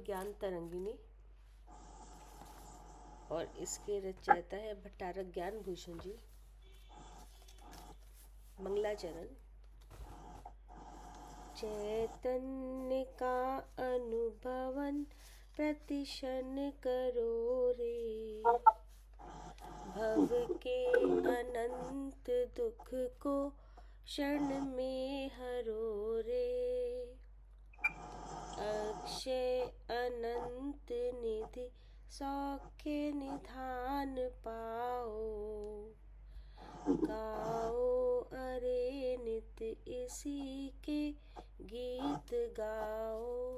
ज्ञान तरंगिनी और इसके रचयिता है भट्टारक ज्ञान भूषण जी। मंगलाचरण। चैतन्य का अनुभवन प्रतिशन करो रे, भव के अनंत दुख को क्षण में हरो रे। अक्षय अनंत निधि सौख्य निधान पाओ, गाओ अरे नित इसी के गीत गाओ।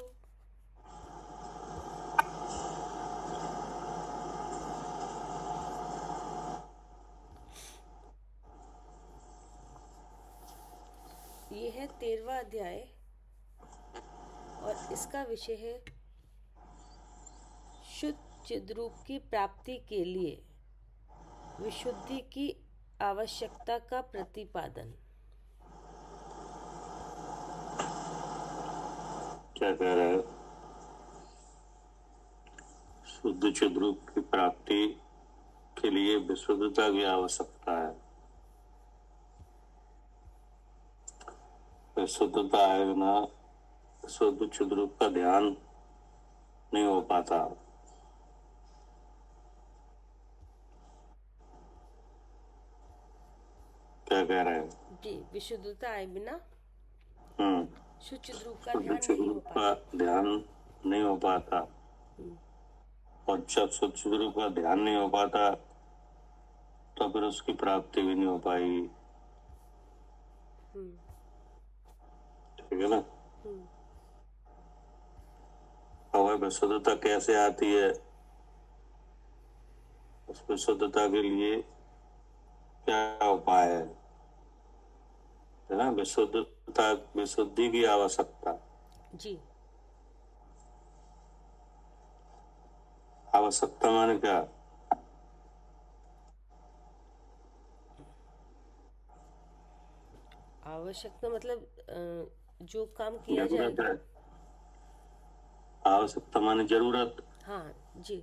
ये है 13वां अध्याय और इसका विषय है शुद्ध चिद्रूप की प्राप्ति के लिए विशुद्धि की आवश्यकता का प्रतिपादन। क्या कह रहे हैं? शुद्ध चिद्रूप की प्राप्ति के लिए विशुद्धता की आवश्यकता है। विशुद्धता है बिना शुद्ध चिद्रूप का ध्यान नहीं हो पाता। क्या कह रहे हैं जी? विशुद्धता आए बिना शुद्ध चिद्रूप का शुद्ध ध्यान नहीं हो चिद्रूप का पाता। ध्यान नहीं हो पाता। और जब शुद्ध चिद्रूप का ध्यान नहीं हो पाता तो फिर उसकी प्राप्ति भी नहीं हो पाएगी। ठीक है ना? और विशुद्धता कैसे आती है? उस विशुद्धता के लिए क्या उपाय है ना? विशुद्धता, विशुद्धि की आवश्यकता। जी। आवश्यकता माने क्या? आवश्यकता मतलब जो काम किया जरूरत जाएगा। है। आवश्यकता माने जरूरत। हाँ जी।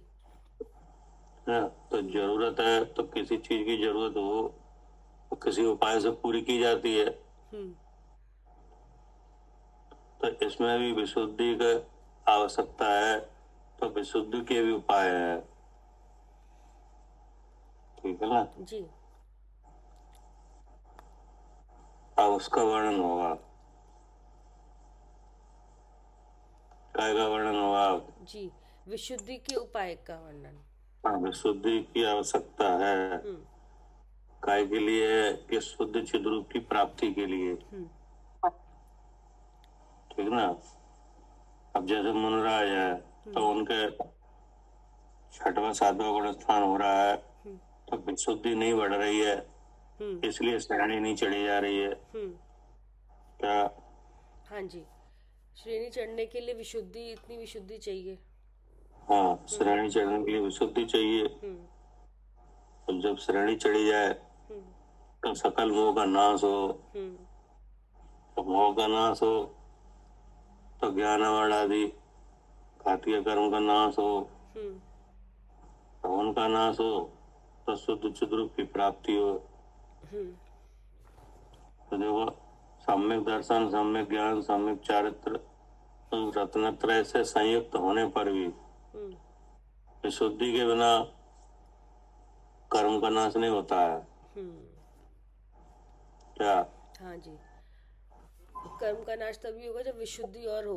है तो जरूरत है तो किसी चीज की जरूरत हो तो किसी उपाय से पूरी की जाती है। तो इसमें भी विशुद्धि का आवश्यकता है तो विशुद्धि के भी उपाय है। ठीक है ना? जी। अब उसका वर्णन होगा। काय का वर्णन होगा? जी, विशुद्धि के उपाय का वर्णन। हाँ, विशुद्धि की आवश्यकता है। काय के लिए? कि शुद्ध चिद्रूप की प्राप्ति के लिए। ठीक ना? अब जैसे मुनराज है तो उनके 6वां 7वां गुण स्थान हो रहा है तो विशुद्धि नहीं बढ़ रही है, इसलिए श्रेणी नहीं चढ़ी जा रही है। क्या? हाँ जी, श्रेणी चढ़ने के लिए विशुद्धि, इतनी विशुद्धि चाहिए। हाँ, श्रेणी चढ़ने के लिए विशुद्धि चाहिए। तो जब श्रेणी चढ़ी जाए तो सकल मोह का नाश हो। तो मोह का नाश हो तो ज्ञान आवरण आदि घातीय कर्म का नाश हो। तो उनका नाश हो तो शुद्ध चिद्रूप की प्राप्ति हो। तो देखो, सम्यक दर्शन, सम्यक ज्ञान, सम्यक चारित्र, रत्नत्रय से संयुक्त होने पर भी विशुद्धि के बिना कर्म का नाश नहीं होता है। क्या? हाँ जी, कर्म का नाश तभी होगा जब विशुद्धि और हो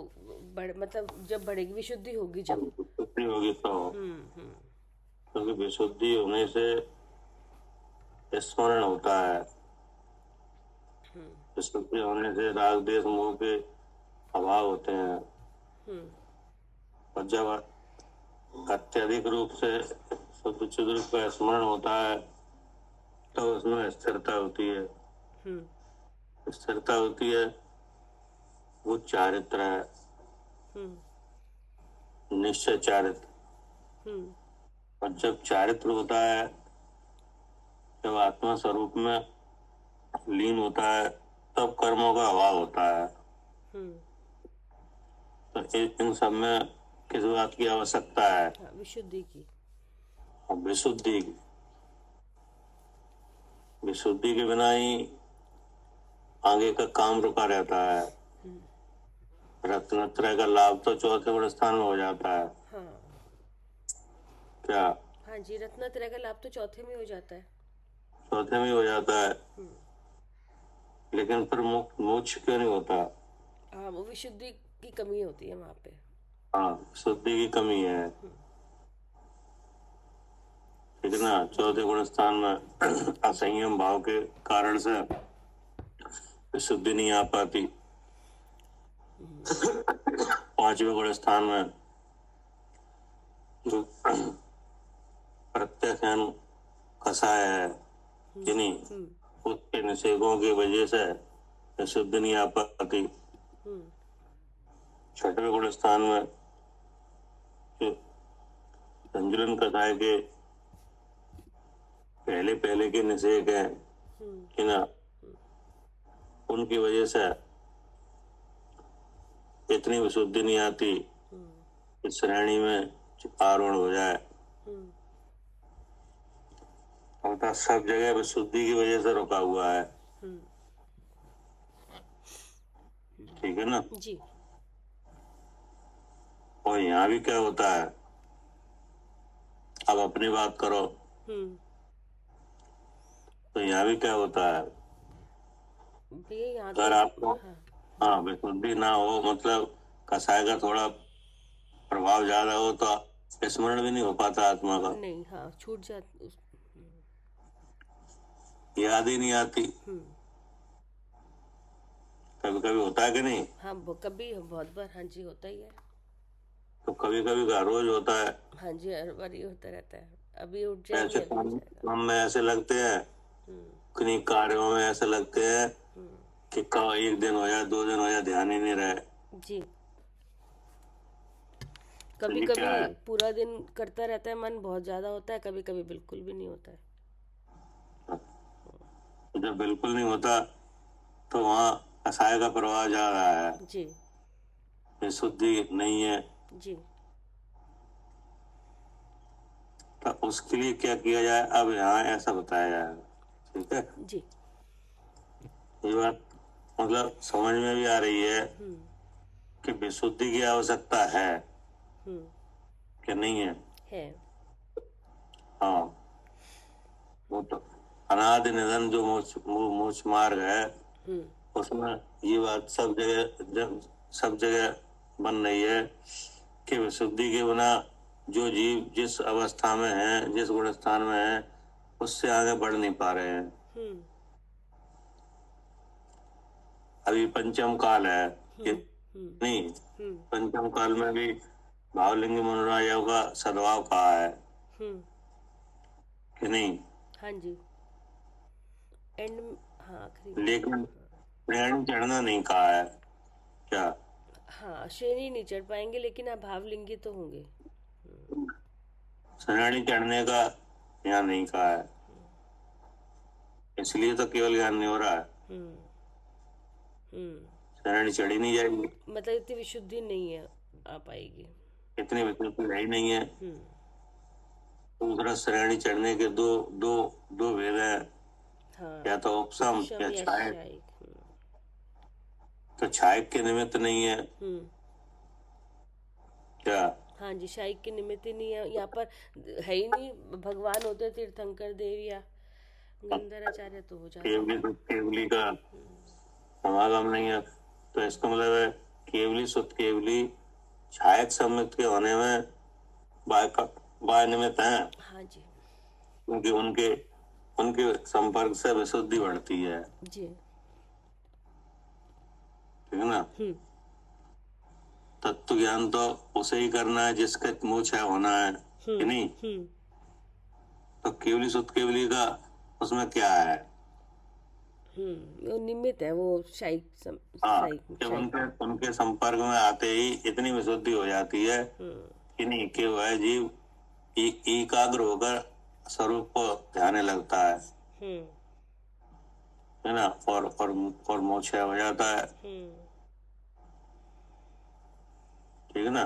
मतलब जब बढ़ेगी, विशुद्धि होगी जब। विशुद्धि होगी तो। क्योंकि विशुद्धि होने से स्मरण होता है। विशुद्धि होने से राग द्वेष मोह के अभाव होते हैं। और जब अत्यधिक रूप से शुद्ध चिद्रूप का स्मरण होता है तो उसमें स्थिरता होती है। स्थिरता होती है, वो चारित्र है, निश्चय चारित्र। और जब चारित्र होता है, जब आत्मा स्वरूप में लीन होता है तब कर्मों का अभाव होता है। तो इन सब में किस बात की आवश्यकता है? हाँ, विशुद्धि की। और विशुद्धि के बिना ही आगे का काम रुका रहता है। रत्नत्रय का लाभ तो चौथे गुण स्थान में हो जाता है। हाँ क्या? हाँ जी, रत्नत्रय का लाभ तो चौथे में हो जाता है। चौथे में हो जाता है, लेकिन फिर मोक्ष क्यों नहीं होता? हाँ, वो विशुद्धि की कमी होती है वहाँ पे। हाँ, शुद्धि की कमी है, ठीक है ना। चौथे गुण स्थान में असंयम भाव के कारण से शुद्धि नहीं आ पाती। पांचवें गुण स्थान में जो प्रत्यक्ष कसाय है कि नहीं, उसके निषेधों की वजह से शुद्धि नहीं आ पाती। छठवें गुण स्थान में जो संजुलन कसाय के पहले के निषेध है कि ना, उनकी वजह से इतनी विशुद्धि नहीं आती कि श्रेणी में आरोहण हो जाए। होता सब जगह विशुद्धि की वजह से रुका हुआ है, ठीक है ना। जी। और यहाँ भी क्या होता है, अब अपनी बात करो तो यहाँ भी क्या होता है, भैया यहाँ अगर तो आपको हाँ विशुद्धि ना हो, मतलब कसाय का थोड़ा प्रभाव ज्यादा हो तो स्मरण भी नहीं हो पाता आत्मा का, नहीं, हाँ, छूट जाती, याद ही नहीं आती। कभी कभी होता है कि नहीं? हाँ, कभी बहुत बार, हाँ जी, होता ही है। तो कभी कभी का रोज होता है। हाँ जी, हर बार ये होता रहता है, अभी उठ जाएंगे, ऐसे अभी हो जाएगा। काम में ऐसे लगते हैं, किन्हीं कार्यों में ऐसे लगते हैं कि कब एक दिन हो जाए, 2 दिन हो जाए, ध्यान ही नहीं रहे। जी। तो कभी ये क्या है? कभी पूरा दिन करता रहता है, मन बहुत ज्यादा होता है, कभी कभी बिल्कुल भी नहीं होता है। जब बिल्कुल नहीं होता तो वहाँ कसाय का प्रभाव जा रहा है, जी ये शुद्धि नहीं है। जी। तो उसके लिए क्या किया जाए, अब यहाँ ऐसा बताया जाएगा, ठीक है। जी। ये बात मतलब समझ में भी आ रही है कि विशुद्धि की आवश्यकता है कि नहीं है? है। हाँ, वो तो अनादि निधन जो मोक्ष मार्ग है, उसमें ये बात सब जगह बन रही है कि विशुद्धि के बिना जो जीव जिस अवस्था में है, जिस गुण स्थान में है, उससे आगे बढ़ नहीं पा रहे हैं। अभी पंचम काल है कि नहीं, पंचम काल में भी भावलिंगी मनोराजों का सद्भाव कहा है कि नहीं। हाँ जी, एंड, हाँ, आखिरी। लेकिन श्रेणी चढ़ना नहीं कहा है क्या? हाँ, श्रेणी नहीं चढ़ पाएंगे, लेकिन आप भावलिंगी तो होंगे। श्रेणी चढ़ने का यहाँ नहीं कहा है, इसलिए तो केवल ज्ञान नहीं हो रहा है। श्रेणी चढ़ी नहीं जाएगी, मतलब इतनी विशुद्धि नहीं है, आ पाएगी। इतनी विशुद्धि है ही नहीं है। दूसरा, श्रेणी चढ़ने के दो दो दो भेद है, हाँ, या तो उपशम उपशम या या छायक। शायक। तो छायक के निमित्त नहीं है क्या? हाँ जी, शायक के निमित्त ही नहीं है, यहाँ पर है ही नहीं। भगवान होते तीर्थंकर देव या गंधराचार्य तो हो जाता है। केवली का समागम नहीं है, तो इसका मतलब है केवली सुत केवली छायक सम्मित के होने में बाय निमित्त है। हाँ जी। क्योंकि उनके उनके संपर्क से विशुद्धि बढ़ती है, जी। ठीक है ना। तत्व ज्ञान तो उसे ही करना है जिसका मोक्ष है होना है कि नहीं। तो केवली सुत केवली का उसमें क्या है? वो निमित्त है, वो हाँ, जब उनके संपर्क में आते ही इतनी विशुद्धि हो जाती है कि नहीं, कि वह जीव एकाग्र होकर स्वरूप को ध्यान लगता है ना, और मोक्ष हो जाता है, ठीक है ना।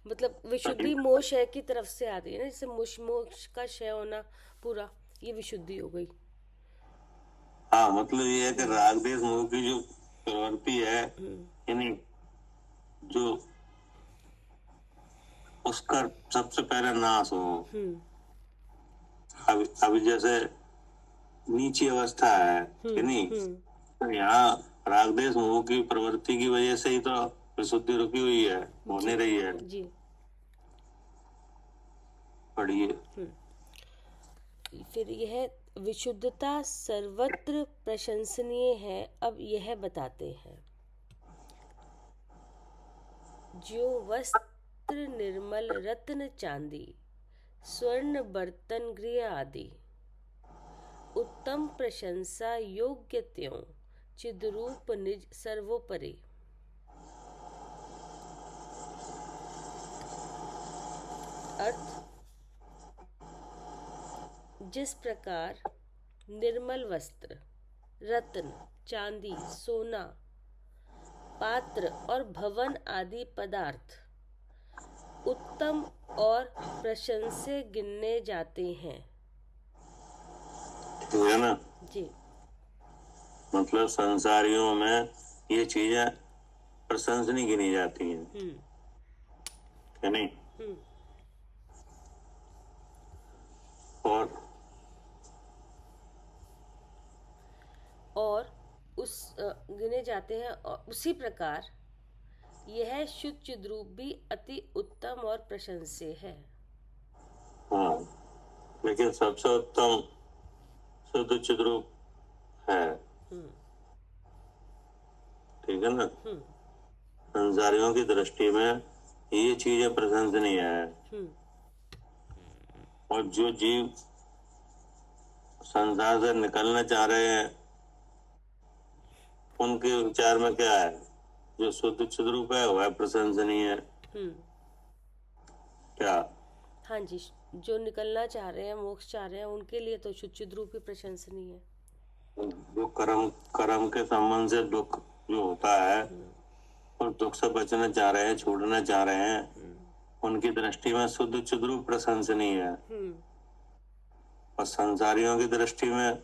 मतलब विशुद्धि मोह क्षय की तरफ से आती है ना, जैसे मोक्ष का क्षय होना पूरा, ये विशुद्धि हो गई। हाँ, मतलब ये है कि राग देश मोह की जो प्रवृत्ति है, यानी जो उसका सबसे पहले नाश हो। अभी जैसे नीची अवस्था है कि नहीं, तो यहाँ राग देश मोह की प्रवृत्ति की वजह से ही तो विशुद्धि रुकी हुई है, होने रही है। जी। पढ़िए। फिर यह विशुद्धता सर्वत्र प्रशंसनीय है, अब यह बताते हैं। जो वस्त्र निर्मल रत्न चांदी स्वर्ण बर्तन गृह आदि उत्तम प्रशंसा योग्य त्यों चिद्रूप निज सर्वोपरि। अर्थ, जिस प्रकार निर्मल वस्त्र, रत्न, चांदी, सोना, पात्र और भवन आदि पदार्थ उत्तम और प्रशंस्य गिने जाते हैं। है ना? जी। मतलब संसारियों में ये चीजें प्रशंसनीय गिनी जाती हैं, है नहीं? और उस गिने जाते हैं, और उसी प्रकार यह शुद्ध चिद्रूप भी अति उत्तम और प्रशंस्य है। हाँ, लेकिन सबसे उत्तम शुद्ध चिद्रूप है, ठीक है ना? संसारियों की दृष्टि में ये चीजें प्रशंसनीय है, और जो जीव संसार से निकलना चाह रहे हैं उनके विचार में क्या है, जो शुद्ध चिद्रूप है वह प्रशंसनीय है। क्या? हाँ जी, जो निकलना चाह रहे हैं, मोक्ष चाह रहे हैं, उनके लिए तो शुद्ध चिद्रूप ही प्रशंसनीय है। जो कर्म के संबंध से दुख जो होता है और दुख से बचना चाह रहे हैं, छोड़ना चाह रहे हैं, उनकी दृष्टि में शुद्ध चिद्रूप प्रशंसनीय है, और संसारियों की दृष्टि में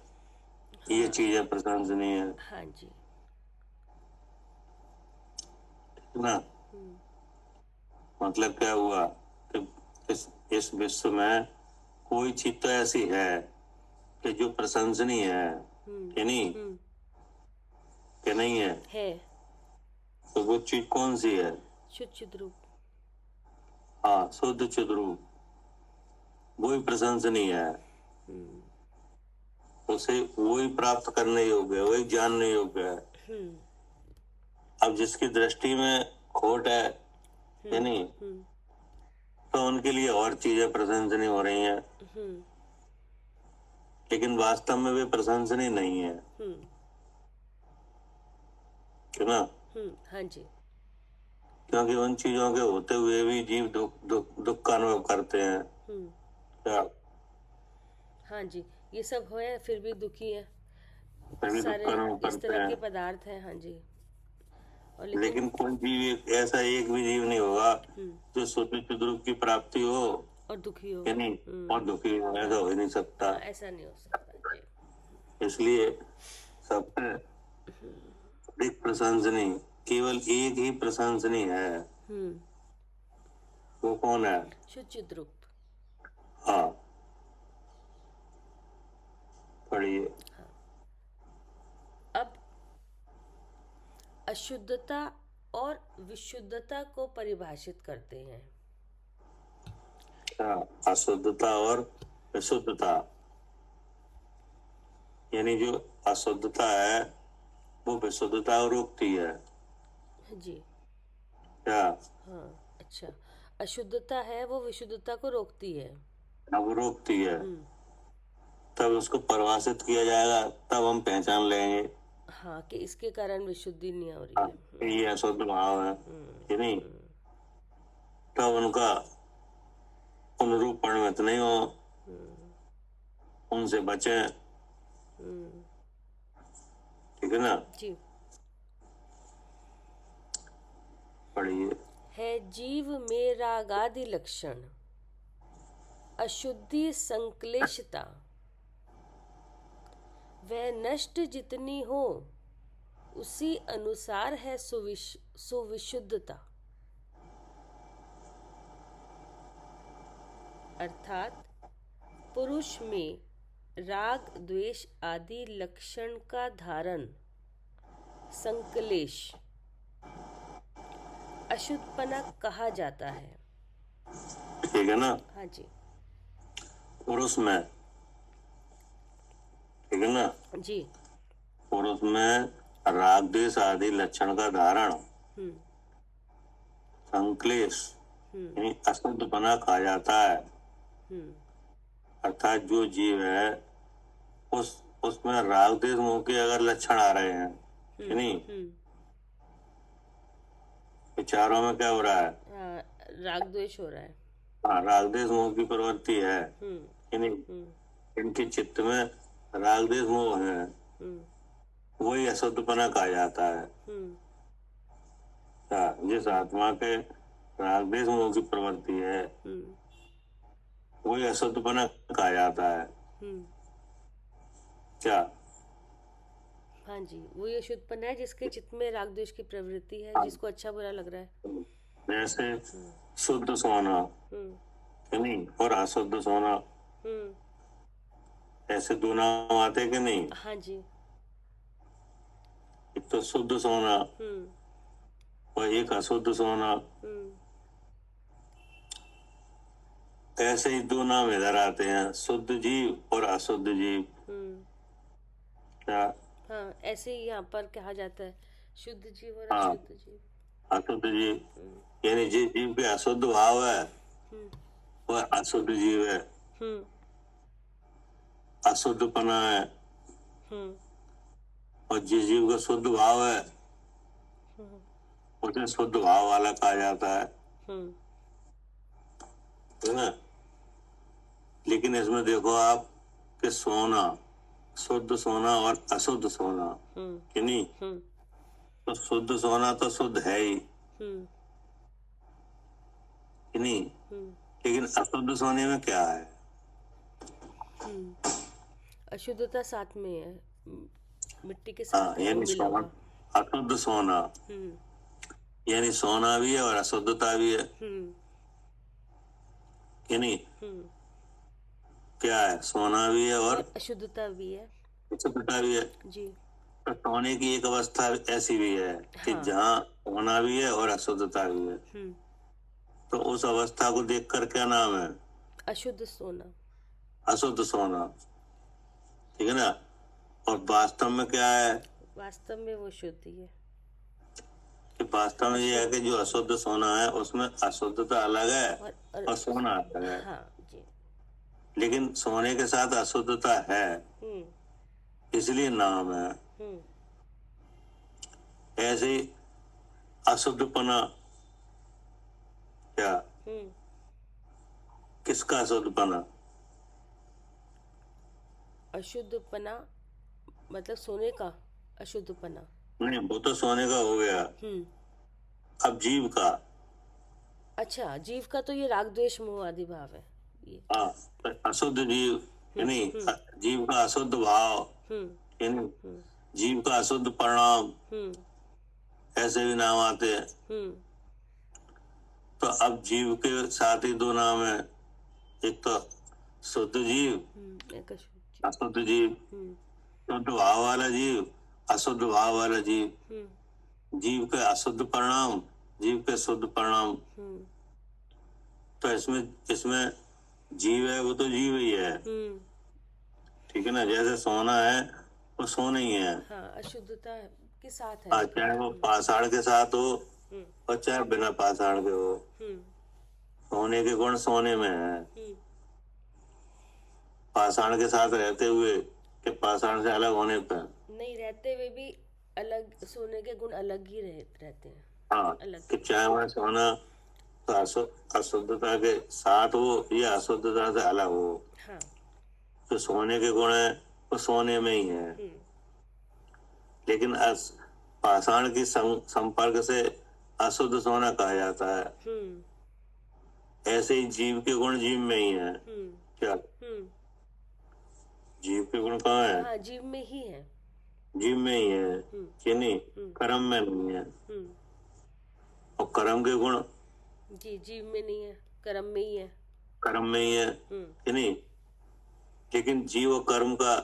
ये चीजें प्रशंसनीय है। हाँ जी। ना? मतलब क्या हुआ कि इस विश्व में कोई चीज तो ऐसी है कि जो प्रशंसनीय है, कि नहीं? कि नहीं है? तो वो चीज कौन सी है? शुद्ध चिद्रूप। हाँ, शुद्ध चिद्रूप, वही प्रशंसनीय है, उसे वही प्राप्त करने योग्य है, वही जानने योग्य है। अब जिसकी दृष्टि में खोट है, कि नहीं, तो उनके लिए और चीजें प्रशंसनीय हो रही हैं, लेकिन वास्तव में वे प्रशंसनीय नहीं है, है ना? हाँ जी। क्योंकि उन चीजों के होते हुए भी जीव दुख का अनुभव करते हैं। क्या? हाँ जी, ये सब है फिर भी दुखी है, सारे इस तरह के पदार्थ हैं। हाँ जी। और लेकिन कोई जीव ऐसा एक भी जीव नहीं होगा जो शुद्ध चिद्रूप की प्राप्ति हो और दुखी हो, कि नहीं, और दुखी हो, ऐसा हो ही नहीं सकता। ऐसा नहीं हो सकता जी। इसलिए सबसे अधिक प्रशंसनीय केवल एक ही प्रशंसनीय है, वो कौन है? शुद्ध चिद्रूप। हाँ, पढ़िए। हाँ। अब अशुद्धता और विशुद्धता को परिभाषित करते हैं। क्या? अशुद्धता और विशुद्धता, यानी जो अशुद्धता है वो विशुद्धता को रोकती है। जी। क्या? हाँ, अच्छा, अशुद्धता है वो विशुद्धता को रोकती है। अब रोकती है, तब उसको परिभाषित किया जाएगा, तब हम पहचान लेंगे हाँ, कि इसके कारण विशुद्धि नहीं हो रही है, ये अशुद्ध भाव है, कि नहीं? तब उनका अनुरूप परिणत नहीं हो, उनसे बचे, ठीक है ना? जी। पढ़िए। है जीव में रागादि लक्षण, अशुद्धि संक्लेशता, वह नष्ट जितनी हो उसी अनुसार है सुविशुद्धता। अर्थात पुरुष में राग द्वेष आदि लक्षण का धारण, संक्लेश, अशुद्धपना कहा जाता है। ठीक है ना। हाँ जी। पुरुष में, ठीक है ना, जी। पुरुष में राग द्वेष आदि लक्षण का धारण, संक्लेश यानी अशुद्धपना कहा जाता है। अर्थात जो जीव है उसमें राग द्वेष मोह के अगर लक्षण आ रहे हैं, नहीं, विचारों में क्या हो रहा है? राग द्वेष हो रहा है। हाँ, राग द्वेष मोह की प्रवृत्ति है, नहीं, इनके चित्त में राग द्वेष मोह है, वही अशुद्धपना कहा जाता है। जिस आत्मा के राग द्वेष मोह की प्रवृत्ति है वही अशुद्धपना कहा जाता है। क्या? हाँ जी, वही अशुद्धपना है जिसके चित्त में राग द्वेष की प्रवृत्ति है, जिसको अच्छा बुरा लग रहा है। जैसे शुद्ध सोना, नहीं, और अशुद्ध सोना, ऐसे दो नाम आते कि नहीं? हाँ जी। एक तो शुद्ध सोना और एक अशुद्ध सोना, ऐसे ही दो नाम इधर आते हैं, शुद्ध जीव और अशुद्ध जीव। क्या? हाँ, ऐसे ही यहाँ पर कहा जाता है, शुद्ध जीव और हाँ, अशुद्ध जीव। अशुद्ध जीव यानी जिस जीव के अशुद्ध भाव है वह अशुद्ध जीव है, अशुद्धपना है। और जिस जीव का शुद्ध भाव है उसे शुद्ध भाव वाला कहा जाता है ना। लेकिन इसमें देखो आप कि सोना, शुद्ध सोना और अशुद्ध सोना, कि नहीं, तो शुद्ध सोना तो शुद्ध है ही, कि नहीं, लेकिन अशुद्ध सोने में क्या है? अशुद्धता साथ में है, मिट्टी के साथ यानी मिला हुआ। अशुद्ध सोना यानी सोना भी है और अशुद्धता भी है, कि नहीं? क्या है? सोना भी है और अशुद्धता भी है, अशुद्धता भी है जी। तो सोने की एक अवस्था ऐसी भी है कि जहाँ सोना भी है और अशुद्धता भी है, तो उस अवस्था को देखकर क्या नाम है? अशुद्ध सोना, अशुद्ध सोना, ठीक है ना। और वास्तव में क्या है? वास्तव में वो शुद्ध ही है। कि वास्तव में ये है कि जो अशुद्ध सोना है उसमें अशुद्धता अलग है और सोना अलग है। हाँ जी। लेकिन सोने के साथ अशुद्धता है इसलिए नाम है। ऐसे ही अशुद्धपना, क्या? किसका अशुद्धपना? अशुद्धपना मतलब सोने का अशुद्धपना? नहीं, वो तो सोने का हो गया। अब जीव का। अच्छा, जीव का तो ये राग द्वेष मोह आदि भाव है ये। हाँ, अशुद्ध जीव यानी जीव का अशुद्ध भाव, यानी जीव का अशुद्ध परिणाम, ऐसे भी नाम आते हैं। तो अब जीव के साथ ही दो नाम है, एक तो शुद्ध जीव, एक अशुद्ध जीव, शुद्ध भाव वाला जीव, अशुद्ध भाव वाला जीव, जीव के अशुद्ध परिणाम, जीव के शुद्ध परिणाम। तो इसमें जीव है वो तो जीव ही है, ठीक है ना। जैसे सोना है वो सोना ही है, हाँ, अशुद्धता के साथ है, चाहे वो पाषाण के साथ हो और चाहे बिना पाषाण के हो, सोने के गुण सोने में है। पाषाण के साथ रहते हुए कि पाषाण से अलग होने पर नहीं, रहते हुए भी अलग, सोने के गुण अलग ही रहते हैं। हाँ, कि चाहे वह सोना तो अशुद्धता के साथ हो या अशुद्धता से अलग हो, हाँ, तो सोने के गुण है वो सोने में ही है। लेकिन पाषाण की संपर्क से अशुद्ध सोना कहा जाता है। ऐसे ही जीव के गुण जीव में ही है। क्या जीव के गुण कहाँ है? हाँ, जीव में ही है। जीव में ही है कि नहीं, कर्म में नहीं है। और कर्म के गुण जी जीव में नहीं है, कर्म में ही है। कर्म में ही है कि नहीं। लेकिन जीव और कर्म का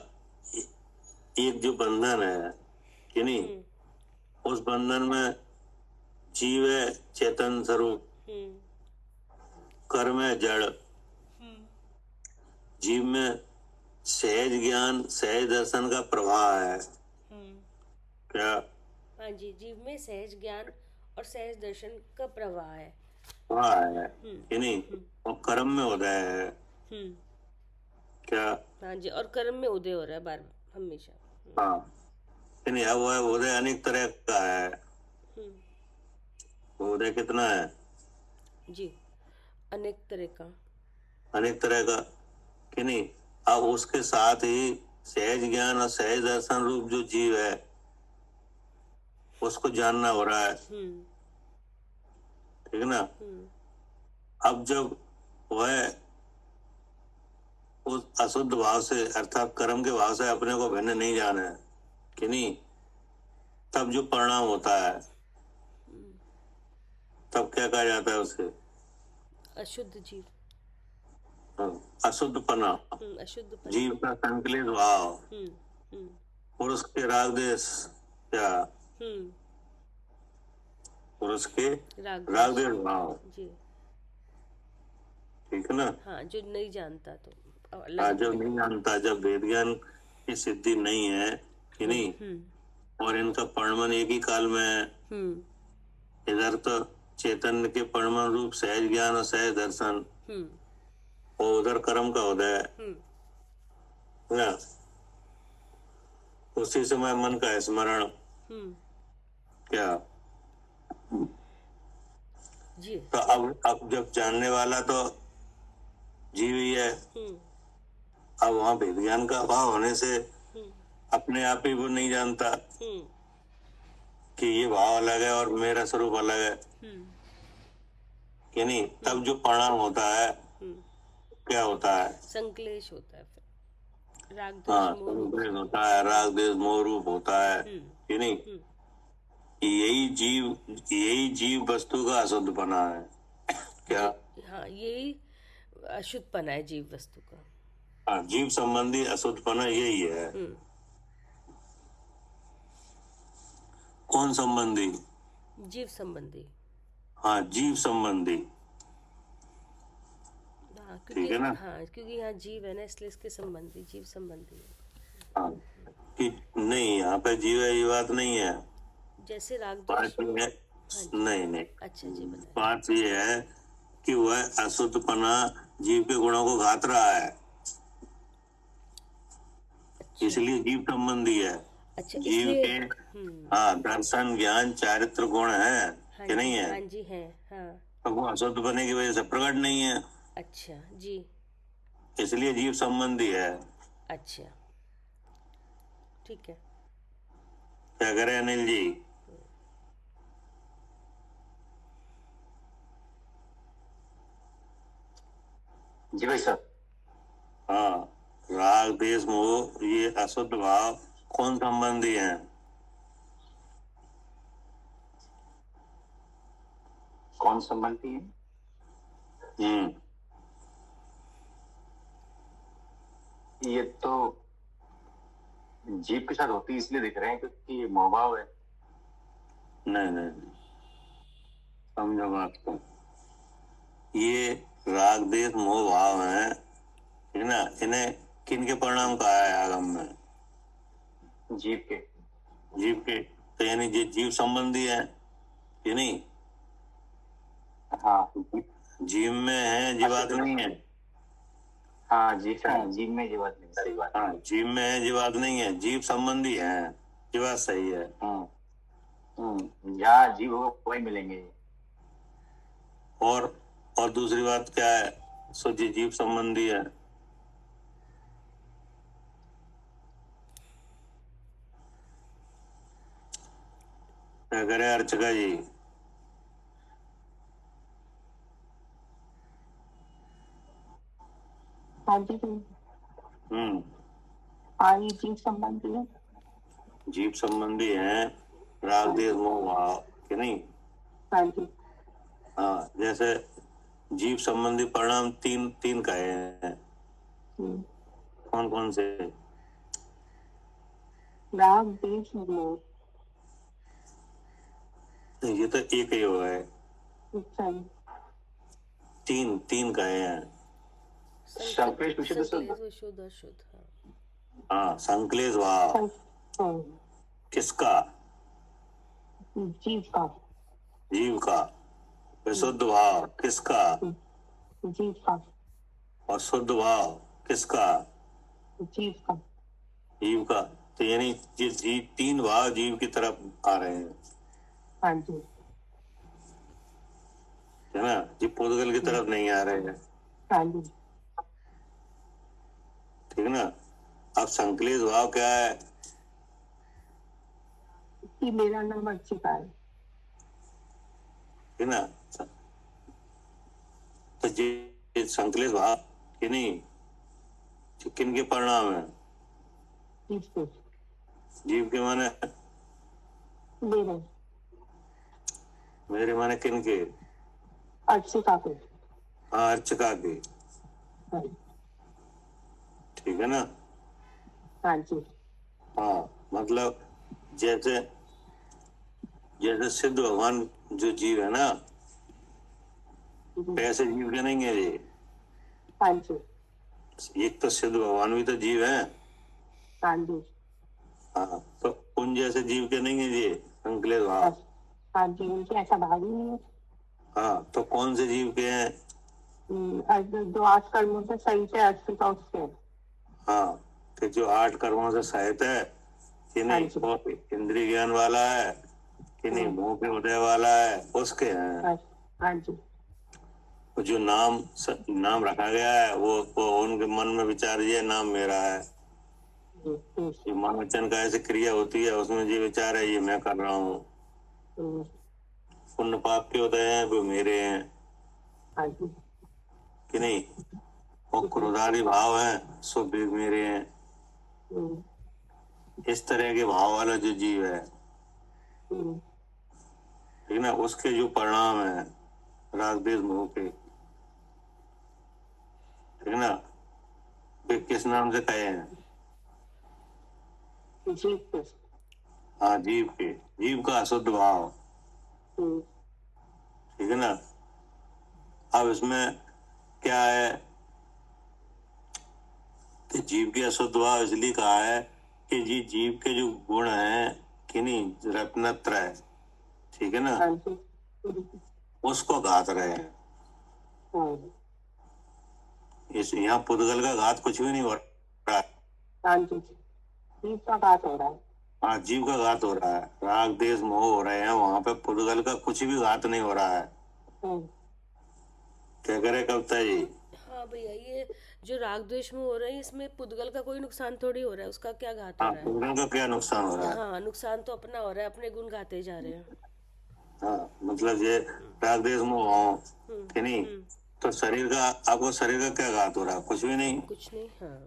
एक जो बंधन है कि नहीं, उस बंधन में जीव है चेतन स्वरूप, कर्म है जड़। जीव में सहज ज्ञान सहज दर्शन का प्रवाह है। क्या? हाँ जी, जीव में सहज ज्ञान और सहज दर्शन का प्रवाह है। प्रवाह है कि नहीं। और कर्म में उदय है। क्या? हाँ जी, और कर्म में उदय हो रहा है बार हमेशा। हाँ कि नहीं। अब वह उदय अनेक तरह का है। उदय कितना है? जी, अनेक तरह का। अनेक तरह का कि नहीं। अब उसके साथ ही सहज ज्ञान और सहज दर्शन रूप जो जीव है उसको जानना हो रहा है, ठीक है ना। अब जब वह उस अशुद्ध भाव से अर्थात कर्म के भाव से अपने को भिन्न नहीं जाने कि नहीं, तब जो परिणाम होता है तब क्या कहा जाता है उसे? अशुद्ध जीव। अशुद्धपना। अशुद्ध जीव का संकलित भाव, पुरुष के राग देश। क्या? पुरुष के राग देश भाव। जी, ठीक है ना। हाँ, जो नहीं जानता तो जब नहीं जानता, जब वेद ज्ञान की सिद्धि नहीं है कि नहीं, और इनका परिणमन एक ही काल में है। इधर तो चैतन्य के परिणमन रूप सहज ज्ञान और सहज दर्शन, और उधर कर्म का उदय है ना। उसी समय मन का स्मरण। क्या? जी, तो अब जब जानने वाला तो जीव ही है। अब वहां वेद ज्ञान का अभाव होने से अपने आप ही वो नहीं जानता कि ये भाव अलग है और मेरा स्वरूप अलग है कि नहीं। तब जो परिणाम होता है क्या होता है? संक्लेश होता है, फिर राग हाँ, द्वेष मोह रूप। होता है, राग देश मोह रूप होता है कि नहीं। यही जीव वस्तु का अशुद्धपना है। क्या? हाँ, यही अशुद्धपना है जीव वस्तु का। हाँ, जीव संबंधी अशुद्धपना यही है। कौन संबंधी? जीव संबंधी। हाँ, जीव संबंधी। हाँ, ठीक है ना। हाँ, क्योंकि यहाँ जीव है ना, इसलिए इसके संबंधी जीव संबंधी है। हाँ, कि नहीं, यहाँ पे जीव है ये बात नहीं है। जैसे राग बात द्वेष। ये है, नहीं, अच्छा जी, बताइए। बात ये है कि वह अशुद्धपना जीव के गुणों को घात रहा है। अच्छा, इसलिए जीव संबंधी है। अच्छा, जीव इसलिए के हाँ दर्शन ज्ञान चारित्र गुण है कि नहीं है। हाँ जी है, हाँ। तो वो अशुद्ध बने की वजह से प्रकट नहीं है, अच्छा जी, इसलिए जीव संबंधी है। अच्छा, ठीक है। क्या करें अनिल जी? जी भाई साहब। हाँ, राग देश मोह ये अशुद्ध भाव कौन संबंधी है? कौन संबंधी है? ये तो जीव के साथ होती है इसलिए दिख रहे हैं क्योंकि ये मोहभाव है। नहीं, समझो बात को। ये राग देश मोह भाव है, ठीक ना। इन्हें किन के परिणाम कहा है आगम में? जीव के। जीव के, तो यानी ये जीव संबंधी है कि नहीं। हाँ, जीव में है, जीवात नहीं है। हाँ जीव में जीवात नहीं, सही बात। हाँ, जीव में है, जीवात नहीं है, जीव संबंधी है, ये बात सही है। जहाँ जीव हो वही मिलेंगे। और दूसरी बात क्या है? जी जीव संबंधी है। क्या करे अर्चका जी? हाँ जी। हम्म हाँ, ये जीव संबंधी है। जीव संबंधी है, राग देश मोह भाव कि नहीं। हाँ जी। हाँ, जैसे जीव संबंधी परिणाम तीन तीन का है, हम्म, कौन कौन से। राग देश मोह। ये तो एक ही हुआ है, अच्छा। तीन तीन का है। संकेत विशुद्ध शुद्ध। संकलेश विशुद्ध अशुद्ध, हाँ। हाँ, संकलेश भाव हाँ, किसका, जीव का। जीव का। विशुद्ध भाव किसका, जीव का। और शुद्ध भाव किसका, जीव का। जीव का। तो यानी ये जीव, तीन भाव जीव की तरफ आ रहे हैं, हाँ जी। है ना। जी पुद्गल की तरफ नहीं आ रहे हैं, हाँ जी। ठीक है ना। अब संकलेश भाव क्या है, कि मेरा नाम अर्चिका है। ठीक है ना। तो ये संकलेश भाव कि नहीं, किन के परिणाम है, जीव के। जीव के माने, मेरे। मेरे माने किन के, अर्चिका के। हाँ, अर्चका के, हाँ। ठीक है ना। हाँ जी। हाँ, मतलब जैसे जैसे सिद्ध भगवान जो जीव है ना, पैसे जीव के नहीं है ये। हाँ जी। एक तो सिद्ध भगवान भी तो जीव है। हाँ जी। हाँ, तो उन जैसे जीव के नहीं है ये संकलेश भाव। हाँ जी, उनके ऐसा भाव ही नहीं है। हाँ, तो कौन से जीव के हैं, जो 8 कर्मों से सही से अर्चिका उसके हैं। हाँ, कि जो 8 कर्मों से सहित है कि नहीं, हाँ जी। वो इंद्रिय ज्ञान वाला है कि नहीं, मुंह के उदय वाला है, उसके हैं। हाँ जी। वो जो नाम रखा गया है, वो उनके मन में विचार, ये नाम मेरा है। ये मन वचन का ऐसी क्रिया होती है, उसमें जो विचार है, ये मैं कर रहा हूँ। पुण्य पाप के उदय हैं, वो मेरे हैं हाँ जी। कि नहीं। और क्रोधादि भाव है, सो भी मेरे हैं। इस तरह के भाव वाला जो जीव है, ठीक ना, उसके जो परिणाम है राग देश मोह के, ठीक ना, वे किस नाम से कहे हैं, जीव के। हाँ, जीव के, जीव का अशुद्ध भाव, ठीक है ना। अब इसमें क्या है कि जीव के अशुद्ध भाव इसलिए कहा है कि जी जीव के जो गुण हैं कि नहीं, रत्नत्रय, ठीक है ना, हाँ जी। उसको घात रहे हैं। हाँ। इस यहाँ पुद्गल का घात कुछ भी नहीं हो रहा है। हाँ जी, जीव का घात हो रहा है। हाँ, जीव का घात हो रहा है, राग देश मोह हो रहे हैं, वहां पे पुद्गल का कुछ भी घात नहीं हो रहा है। क्या करे कविता जी। हाँ भैया, ये जो राग द्वेष में हो रहा है, इसमें पुद्गल का कोई नुकसान थोड़ी हो रहा है, उसका क्या घात हो हाँ, रहा है। पुद्गल का क्या नुकसान हो रहा है। हाँ, नुकसान तो अपना हो रहा है, अपने गुण गाते जा रहे हैं। हाँ, मतलब ये राग देश मोह हो कि नहीं, तो शरीर का, आपको शरीर का क्या घात हो रहा है, कुछ भी नहीं, कुछ नहीं। हाँ।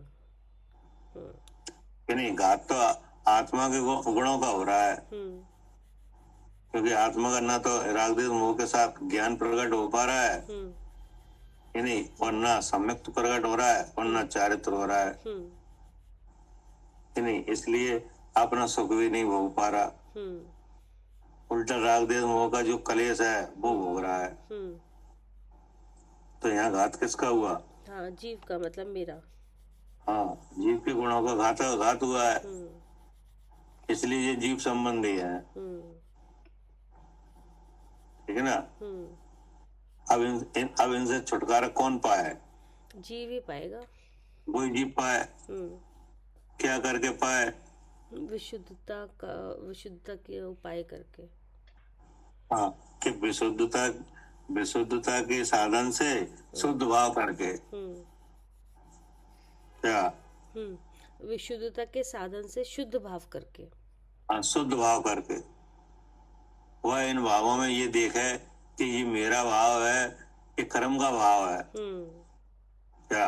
कि नहीं। घात तो आत्मा के गुणों का हो रहा है, क्योंकि आत्मा का ना तो राग देश मोह के साथ ज्ञान प्रकट हो पा रहा है कि नहीं, और ना सम्यक प्रकट हो रहा है, और ना चारित्र हो रहा है कि नहीं। इसलिए अपना सुख भी नहीं भोग पा रहा, उल्टा राग देश मोह का जो कलेश है वो भोग रहा है। तो यहाँ घात किसका हुआ, हाँ, जीव का, मतलब मेरा। हाँ, जीव के गुणों का घात हुआ है, इसलिए ये जीव संबंधी है, ठीक है ना। अब इनसे छुटकारा कौन पाए, जीव ही पाएगा। वही जीव पाए। क्या करके पाए, विशुद्धता के उपाय करके। हाँ, कि विशुद्धता के साधन से शुद्ध भाव करके। क्या, विशुद्धता के साधन से शुद्ध भाव करके। हाँ, शुद्ध भाव करके। वह इन भावों में ये देखे कि ये मेरा भाव है, ये कर्म का भाव है। क्या,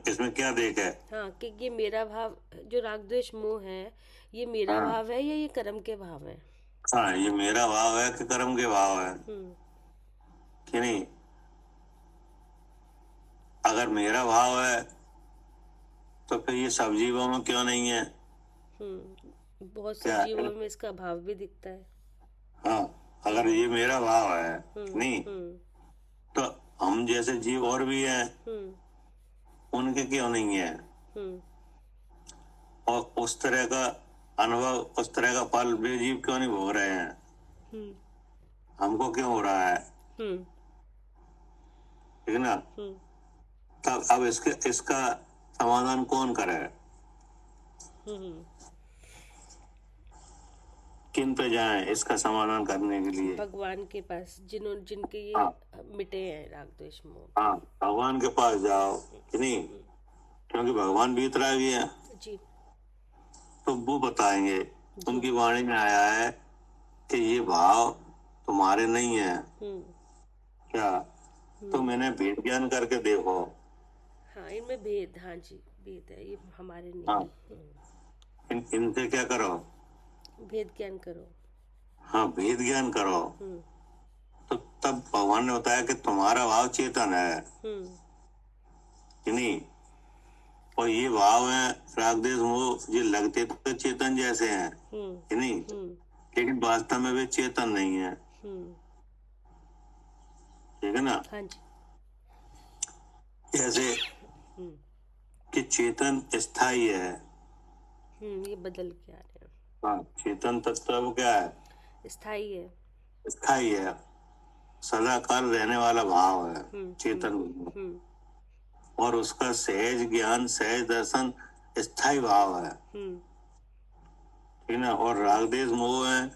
इसमें क्या देख है? हाँ, कि ये मेरा भाव, जो राग द्वेष मोह है, ये मेरा हाँ। भाव है या ये कर्म के भाव है? हाँ, ये मेरा भाव है कि कर्म के भाव है कि नहीं? अगर मेरा भाव है तो फिर ये सब जीवों में क्यों नहीं है? बहुत से क्या? जीवों में इसका भाव भी दिखता है। हाँ, अगर ये मेरा भाव है नहीं, तो हम जैसे जीव और भी हैं, उनके क्यों नहीं है? और उस तरह का अनुभव, उस तरह का फल वे जीव क्यों नहीं भोग रहे हैं? हमको क्यों हो रहा है? ठीक है ना? तब अब इसका समाधान कौन करे? किन पे जाएं इसका समाधान करने के लिए? भगवान के पास, जिनके ये हाँ। मिटे हैं राग द्वेष मोह। हाँ, भगवान के पास जाओ कि नहीं, क्योंकि भगवान भी इतरागी है, जी। तो वो बताएंगे। उनकी वाणी में आया है कि ये भाव तुम्हारे नहीं है क्या? तो मैंने भेद ज्ञान करके देखो। हाँ, इनमें भेद, हाँ जी, भेद है, ये हमारे नहीं हाँ। है। इनसे क्या करो? भेद ज्ञान करो। हाँ, भेद ज्ञान करो। तो तब भगवान ने बताया कि तुम्हारा भाव चेतन है कि नहीं, और ये भाव है राग द्वेष मोह, ये लगते तो चेतन जैसे हैं कि नहीं, लेकिन वास्तव में वे चेतन नहीं है। ठीक है ना? हाँ जी। जैसे कि चेतन स्थायी है। ये बदल के आ रहे हैं। हाँ, चेतन तत्व वो क्या है? स्थायी है। स्थायी है, सदाकाल रहने वाला भाव है चेतन। और उसका सहज ज्ञान, सहज दर्शन स्थायी भाव है। ठीक है ना? और राग द्वेष मोह है,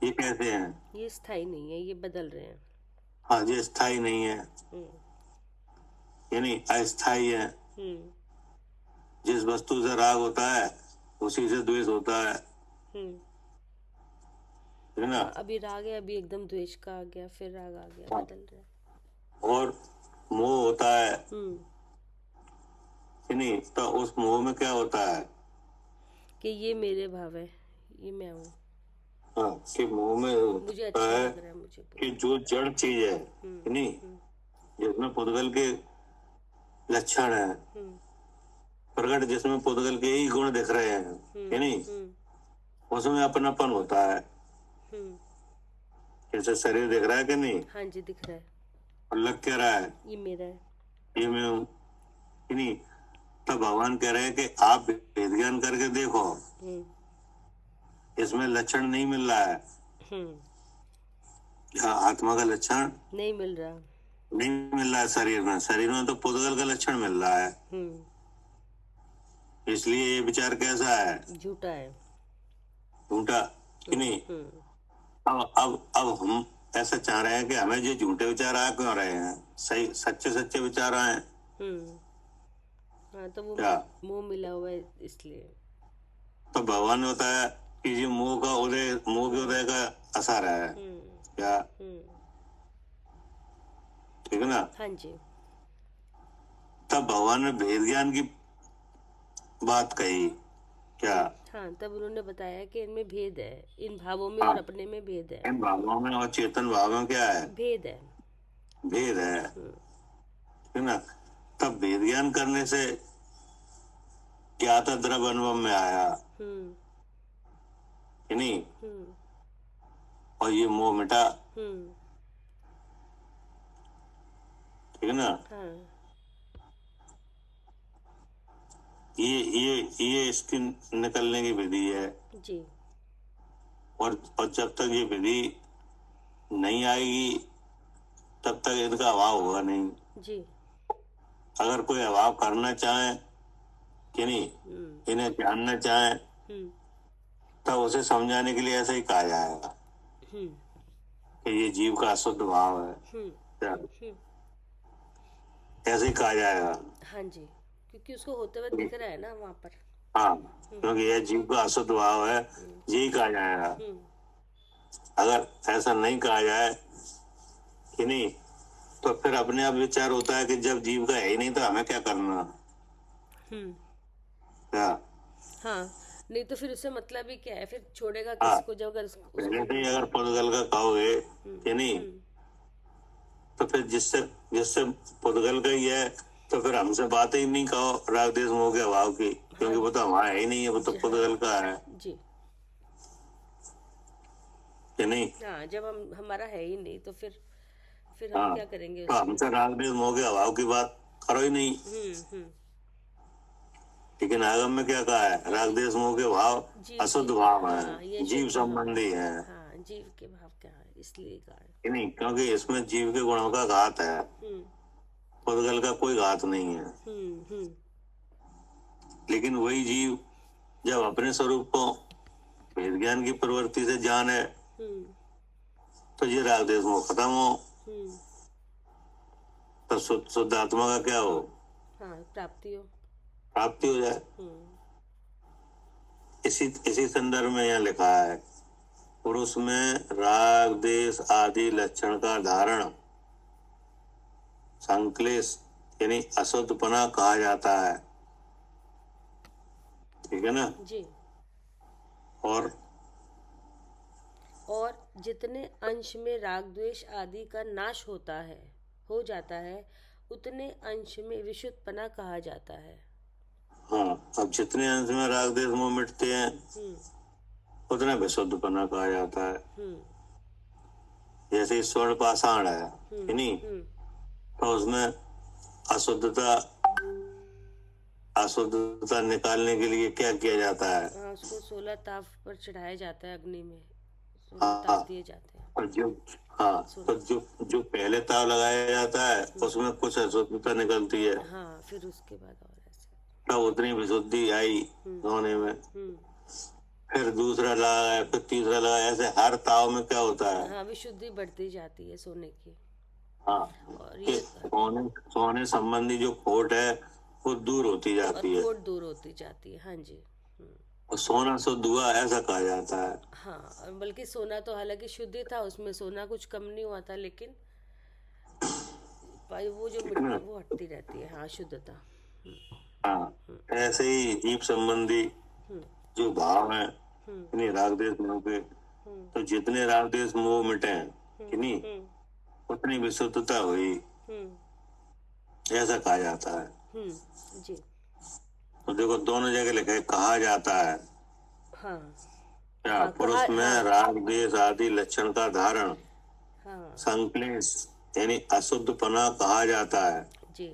ये कैसे हैं? ये स्थायी नहीं है, ये बदल रहे हैं। हाँ, ये स्थायी नहीं है, यानी अस्थायी है। जिस वस्तु से राग होता है उसी से द्वेष होता है। ठीक है ना? अभी राग है, अभी एकदम द्वेष का आ गया, फिर राग आ गया, बदल रहा है। और मोह होता है कि नहीं, तो उस मोह में क्या होता है कि ये मेरे भाव है, ये मैं हूँ। हाँ, कि मोह में मुझे होता अच्छा है लग रहा है, मुझे कि जो जड़ चीज है कि नहीं, जिसमें पुद्गल के लक्षण है प्रकट, जिसमें पुद्गल के ही गुण दिख रहे हैं कि नहीं, उसमें अपनापन होता है। जैसे शरीर दिख रहा है कि नहीं, हाँ जी, दिख रहा है, और लग क्या रहा है? ये मेरा है। ये मैं हूँ कि नहीं। तब भगवान कह रहे हैं कि आप भेद ज्ञान करके देखो, इसमें लक्षण नहीं मिल रहा है। आत्मा का लक्षण नहीं मिल रहा। नहीं मिल रहा है शरीर में तो पुद्गल का लक्षण मिल रहा है। इसलिए ये विचार कैसा है? झूठा है, झूठा कि नहीं। अब हम ऐसा चाह रहे हैं कि हमें जो झूठे विचार आ क्यों रहे हैं, सही सच्चे विचार आए। हाँ, तो वो क्या? मुंह मिला हुआ है इसलिए। तो भगवान ने बताया कि ये मोह के उदय का असर है क्या? ठीक है ना? हाँ जी। तब भगवान ने भेद ज्ञान की बात कही क्या? हाँ, तब उन्होंने बताया कि इनमें भेद है, इन भावों में और अपने में भेद है। इन भावों में और चेतन भाव में क्या है? भेद है। भेद है, ठीक है ना? तब भेद ज्ञान करने से क्या था? द्रव अनुभव में आया कि नहीं, और ये मोह मिटा। ठीक है ना? हाँ। ये इसकी निकलने की विधि है। जी। और जब तक ये विधि नहीं आएगी तब तक इनका अभाव होगा नहीं। जी। अगर कोई अभाव करना चाहे कि नहीं, इन्हें जानना चाहे, तब उसे समझाने के लिए ऐसा ही कहा जाएगा कि ये जीव का अशुद्ध भाव है, क्या? ऐसे ही कहा जाएगा। हाँ जी, क्योंकि उसको होते हुए दिख रहा है ना वहाँ पर। हाँ, क्योंकि यह जीव का अशुद्ध भाव है, यही कहा जाएगा। अगर ऐसा नहीं कहा जाए कि नहीं, तो फिर अपने आप विचार होता है कि जब जीव का है ही नहीं तो हमें क्या करना। क्या हाँ, नहीं तो फिर उससे मतलब ही क्या है, फिर छोड़ेगा हाँ, किसको जब अगर पहले से ही अगर पुद्गल का कहोगे कि नहीं, तो फिर जिससे जिससे पुद्गल का ही है तो फिर हमसे बात ही नहीं कहो राग देश मोह के अभाव की, क्योंकि वो तो हमारा है ही नहीं है, वो तो पुद्गल का है जी। कि नहीं। हाँ, जब हम हमारा है ही नहीं तो फिर हम हाँ, क्या करेंगे तो उसमें। हमसे राग देश मोह के अभाव की बात करो ही नहीं। लेकिन आगम में क्या कहा है, राग देश मोह के भाव जीव अशुद्ध के, भाव हाँ, ये है, जीव शुद्ध भाव, संबंधी है हाँ, जीव के भाव क्या है, इसलिए कहा है। कि नहीं, क्योंकि इसमें जीव के गुणों का घात है, पुद्गल का कोई घात नहीं है। लेकिन वही जीव जब अपने स्वरूप को वेद ज्ञान की प्रवृत्ति से जाने तो ये राग देश मोह खत्म हो, तो शुद्ध आत्मा का क्या हो, हाँ, प्राप्ति हो, प्राप्ति हो जाए। इसी संदर्भ में यहाँ लिखा है, पुरुष में राग देश आदि लक्षण का धारण संक्लेश यानी अशुद्धपना कहा जाता है। ठीक है ना। जी। और जितने अंश में राग द्वेष आदि का नाश हो जाता है उतने अंश में विशुद्धपना कहा जाता है। हाँ, अब जितने अंश में राग देश मोह मिटते हैं उतना विशुद्धपना कहा जाता है। जैसे स्वर्ण पाषाण है कि नहीं, तो उसमें अशुद्धता निकालने के लिए क्या किया जाता है, हाँ, उसको 16 ताप पर चढ़ाया जाता है, अग्नि में 16 हाँ, ताप दिए जाते हैं। और जो पहले ताव लगाया जाता है उसमें कुछ अशुद्धता निकलती है, हाँ, फिर उसके बाद और ऐसे तब उतनी विशुद्धि आई सोने में। फिर दूसरा लगाया, फिर तीसरा लगाया, ऐसे हर ताव में क्या होता है, हाँ, विशुद्धि बढ़ती जाती है सोने की। हाँ, और कि ये सोने संबंधी जो खोट है वो दूर होती जाती है, खोट दूर होती जाती है। हाँ जी। और सोना शुद्ध हुआ ऐसा कहा जाता है। हाँ, और बल्कि सोना तो हालांकि शुद्ध ही था, उसमें सोना कुछ कम नहीं हुआ था, लेकिन वो जो मिट्टी वो हटती रहती है। हाँ, शुद्धता। हाँ, ऐसे ही जीव संबंधी जो भाव है यानी राग देश मोह के, तो जितने राग देश मोह मिटे कि नहीं उतनी विशुद्धता हुई, ऐसा कहा जाता है। जी। तो देखो दोनों जगह लिखा है कहा जाता है। हाँ, क्या हाँ, पुरुष में हाँ, राग देश आदि लक्षण का धारण हाँ, संक्लेश यानी अशुद्धपना कहा जाता है, जी।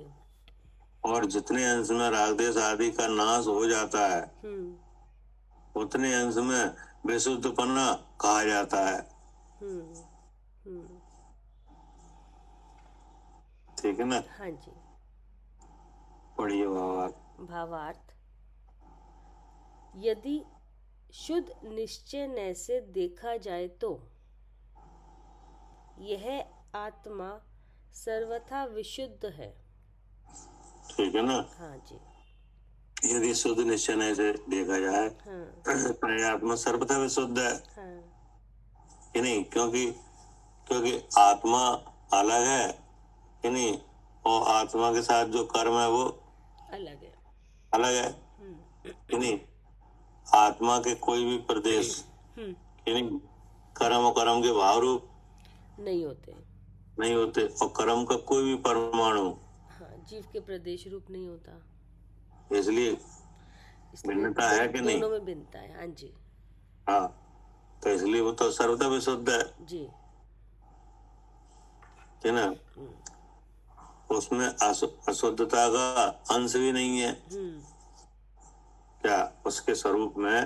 और जितने अंश में राग देश आदि का नाश हो जाता है उतने अंश में विशुद्धपना कहा जाता है। ठीक है ना। हाँ जी। पढ़िए भावार्थ। भावार्थ, यदि शुद्ध निश्चय न से देखा जाए तो यह आत्मा सर्वथा विशुद्ध है। ठीक है ना। हाँ जी। यदि शुद्ध निश्चय से देखा जाए तो यह आत्मा सर्वथा विशुद्ध है कि नहीं, क्योंकि आत्मा अलग है कि नहीं, और आत्मा के साथ जो कर्म है वो अलग है कि नहीं। आत्मा के कोई भी प्रदेश कि नहीं कर्म और कर्म के भाव रूप नहीं होते और कर्म का कोई भी परमाणु जीव के प्रदेश रूप नहीं होता, इसलिए भिन्नता है कि नहीं, दोनों में भिन्नता है। हाँ जी। हाँ, तो इसलिए वो तो सर्वथा विशुद्ध है जी, है ना। उसमें अशुद्धता का अंश भी नहीं है, क्या उसके स्वरूप में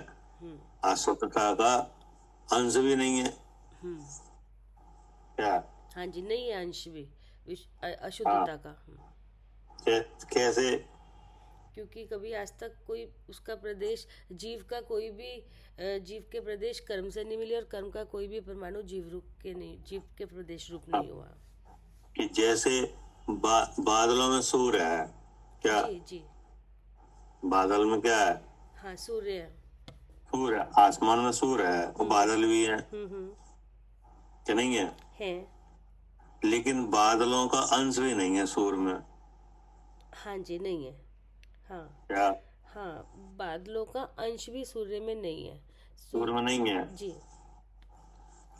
अशुद्धता का अंश भी नहीं है क्या। हाँ जी, नहीं है अंश भी अशुद्धता का। कैसे, क्योंकि कभी आज तक कोई उसका प्रदेश जीव का कोई भी जीव के प्रदेश कर्म से नहीं मिले और कर्म का कोई भी परमाणु जीव के प्रदेश रूप नहीं हुआ। कि जैसे बादलों में सूर्य है क्या। जी। बादल में क्या है, हाँ, सूर्य आसमान में सूर्य है और बादल भी है कि नहीं है। लेकिन बादलों का अंश भी नहीं है सूर्य में। हाँ जी, नहीं है। हाँ क्या हाँ, बादलों का अंश भी सूर्य में नहीं है। सूर्य में नहीं है? जी।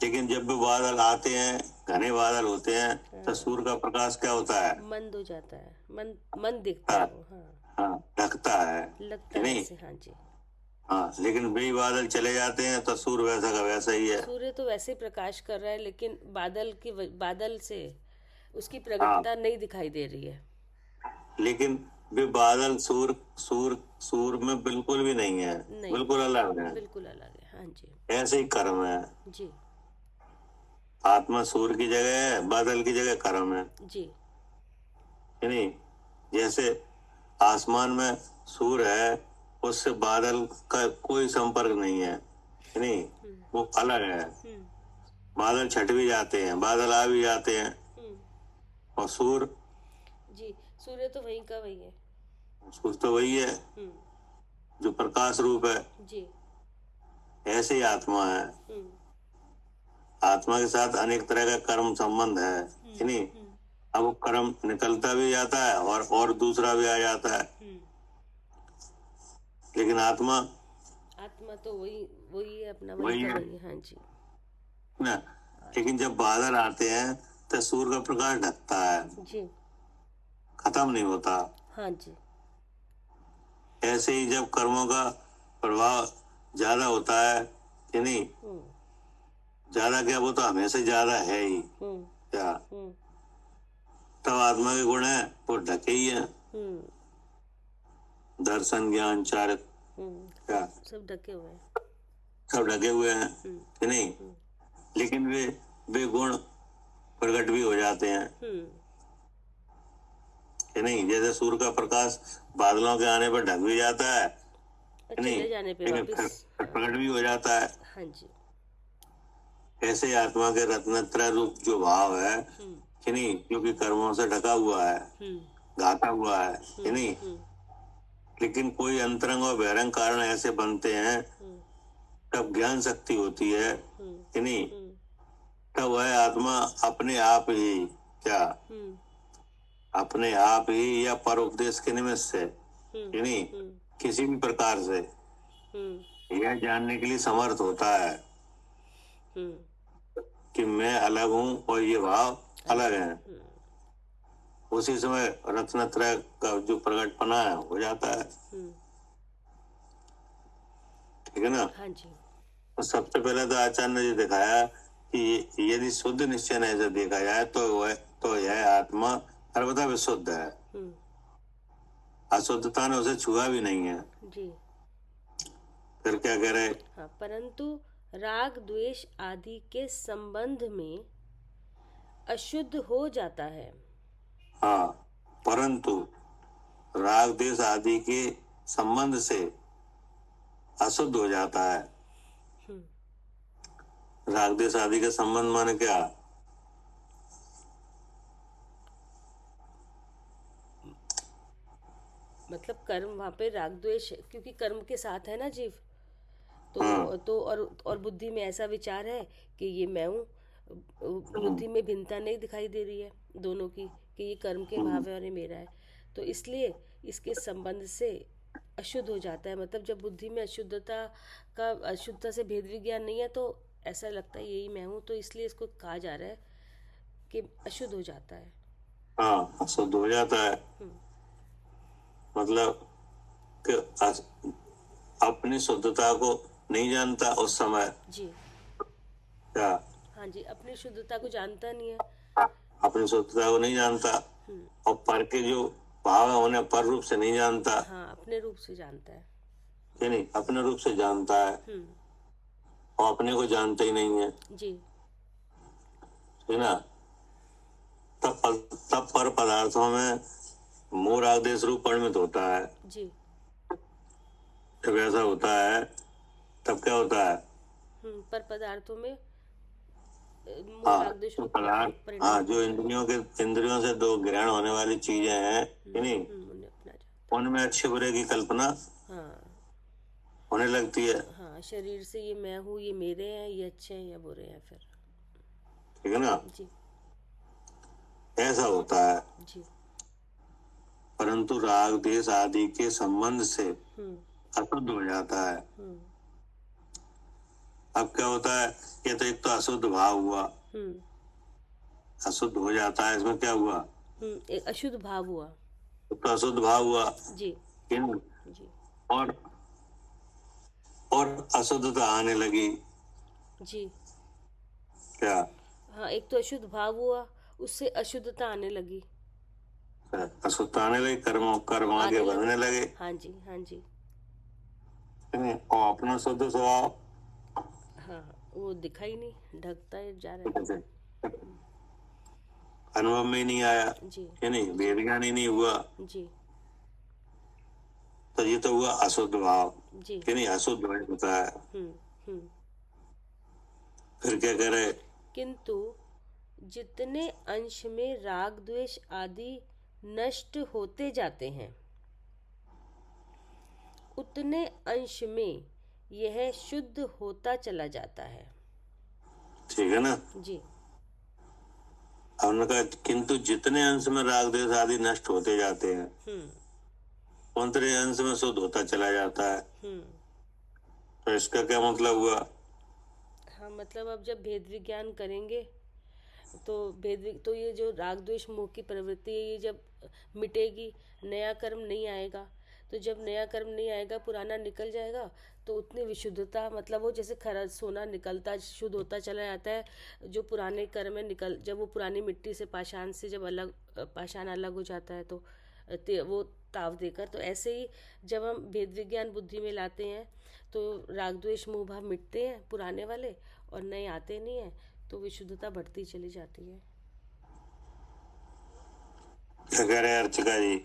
लेकिन जब भी बादल आते हैं, घने बादल होते हैं, तो सूर्य का प्रकाश क्या होता है? मंद हो जाता है, मन दिखता हाँ, है वो। हाँ, हाँ, ढकता है लगता कि है नहीं? ऐसे। हाँ जी। हाँ, लेकिन वही बादल चले जाते हैं तो सूर्य वैसा का वैसा ही है। सूर्य तो वैसे ही प्रकाश कर रहा है, लेकिन बादल से उसकी हाँ, प्रकटता नहीं दिखाई दे रही है। लेकिन वे बादल सूर्य सूर्य सूर्य में बिल्कुल भी नहीं है, नहीं, बिल्कुल अलग है। बिल्कुल अलग है। हाँ जी। ऐसे ही कर्म है। जी। आत्मा सूर्य की जगह है, बादल की जगह कर्म है जी। कि नहीं? जैसे आसमान में सूर्य है, उससे बादल का कोई संपर्क नहीं है कि नहीं? वो अलग है। बादल छट भी जाते हैं, बादल आ भी जाते हैं, और सूर्य जी, सूर्य तो वही का वही है। सूर्य तो वही है जो प्रकाश रूप है। जी। ऐसे ही आत्मा है। आत्मा के साथ अनेक तरह का कर्म संबंध है कि नहीं? अब वो कर्म निकलता भी जाता है और दूसरा भी आ जाता है, लेकिन आत्मा तो वही वही है, अपना वही वही का है वही है। हाँ जी। ना। लेकिन जब बादल आते हैं तो सूर्य का प्रकाश ढकता है, जी। खत्म नहीं होता। हाँ जी। ऐसे ही जब कर्मों का प्रभाव ज्यादा होता है कि नहीं? ज्यादा क्या, वो तो हमेशा ज्यादा है ही क्या? तब आत्मा के गुण है वो ढके ही है। दर्शन ज्ञान चारित्र क्या सब ढके हुए हैं। सब ढके हुए हैं कि नहीं? लेकिन वे गुण प्रकट भी हो जाते हैं कि नहीं? जैसे सूर्य का प्रकाश बादलों के आने पर ढक भी जाता है और कि नहीं, चले जाने पे लेकिन वापस। फिर प्रकट भी हो जाता है। हाँ जी। ऐसे ही आत्मा के रत्नत्रय रूप जो भाव है कि नहीं, जो कि कर्मों से ढका हुआ है, गाता हुआ है कि नहीं, लेकिन कोई अंतरंग और बहिरंग कारण ऐसे बनते हैं, तब ज्ञान शक्ति होती है कि नहीं, तब वह आत्मा अपने आप ही क्या अपने आप ही या परोपदेश के निमित्त से कि नहीं, किसी भी प्रकार से यह जानने के लिए समर्थ होता है कि मैं अलग हूँ और ये भाव अलग है। उसी समय रत्नत्रय का जो प्रकटपना है हो जाता है। ठीक है ना? हाँ जी। तो सबसे पहले तो आचार्य ने ये दिखाया कि यदि शुद्ध निश्चय ऐसे देखा जाए तो यह आत्मा सर्वथा विशुद्ध है। अशुद्धता ने उसे छुआ भी नहीं है। जी। फिर क्या कह रहे? हाँ, परंतु राग द्वेष आदि के संबंध में अशुद्ध हो जाता है। हाँ, परंतु राग द्वेष आदि के संबंध से अशुद्ध हो जाता है। राग द्वेष आदि के संबंध माने क्या? मतलब कर्म, वहाँ पे राग द्वेष, क्योंकि कर्म के साथ है ना जीव, तो हाँ। और बुद्धि में ऐसा विचार है कि ये मैं हूँ। बुद्धि में भिन्नता नहीं दिखाई दे रही है दोनों की, कि ये कर्म के भाव है और ये मेरा है। तो इसलिए इसके संबंध से अशुद्ध हो जाता है। मतलब जब बुद्धि में अशुद्धता से भेद विज्ञान नहीं है, तो ऐसा लगता है यही मैं हूँ, तो इसलिए इसको कहा जा रहा है कि अशुद्ध हो जाता है। हाँ, अशुद्ध हो जाता है। मतलब कि अपनी शुद्धता को नहीं जानता उस समय। जी। क्या? हाँ जी, अपनी शुद्धता को जानता नहीं है। अपनी शुद्धता को नहीं जानता, और पर के जो भाव है उन्हें पर रूप से नहीं जानता। हाँ, अपने रूप से जानता है कि नहीं? अपने रूप से जानता है और अपने को जानता ही नहीं है। जी। है ना? तब पर पदार्थों में मोह राग द्वेष रूप परिणमित होता है। जी। जब ऐसा होता है तब क्या होता है? पर पदार्थों में मोह हाँ, राग द्वेष तो रूप पदार्थ, परिणमित हाँ, जो होता है। इंद्रियों से दो ग्रहण होने वाली चीजें हैं कि नहीं, उन्हें अपना जाता उनमें अच्छे बुरे की कल्पना है। हाँ होने लगती है। हाँ, शरीर से ये मैं हूँ, ये मेरे हैं, ये अच्छे हैं या बुरे हैं फिर। ठीक है ना? जी। ऐसा होता है। जी। परंतु राग देश आदि के संबंध से हम्म अशुद्ध हो जाता है। हम्म अब क्या होता है, ये तो एक तो अशुद्ध भाव हुआ, हम्म अशुद्ध हो जाता है, इसमें क्या हुआ, एक अशुद्ध भाव हुआ। तो अशुद्ध भाव हुआ, जी इन जी और अशुद्धता आने लगी। जी। क्या, हाँ, एक तो अशुद्ध भाव हुआ, उससे अशुद्धता आने लगी। अशुद्धता आने लगी, कर्म आगे आने बढ़ने लगे। लगे। हाँ जी हाँ जी। और अपना शुद्ध स्वभाव हाँ, वो दिखाई नहीं, ढकता ही जा रहा है। अनुभव में नहीं आया, जी है नहीं, वेद ज्ञान ही नहीं हुआ, जी तो ये तो हुआ अशुद्ध भाव, जी। है नहीं, अशुद्ध होता है। हम्म। फिर क्या करे, किंतु जितने अंश में राग द्वेष आदि नष्ट होते जाते हैं, उतने अंश में यह शुद्ध होता चला जाता है। ठीक है ना। जी हमने कहा किंतु जितने अंश में राग देश आदि नष्ट होते जाते हैं, उतने अंश में शुद्ध होता चला जाता है। तो इसका क्या मतलब हुआ? हाँ, मतलब अब जब भेद विज्ञान करेंगे तो तो ये जो राग द्वेष मोह की प्रवृत्ति है, ये जब मिटेगी, नया कर्म नहीं आएगा। तो जब नया कर्म नहीं आएगा, पुराना निकल जाएगा, तो उतनी विशुद्धता, मतलब वो जैसे खरा सोना निकलता शुद्ध होता चला जाता है, जो पुराने कर्म में जब वो पुरानी मिट्टी से, पाषाण से जब पाषाण अलग हो जाता है, तो वो ताव देकर, तो ऐसे ही जब हम भेद विज्ञान बुद्धि में लाते हैं, तो राग द्वेष मोह भाव मिटते हैं पुराने वाले, और नए आते नहीं हैं, तो विशुद्धता बढ़ती चली जाती है। क्या कह रहे हैं अर्चका जी?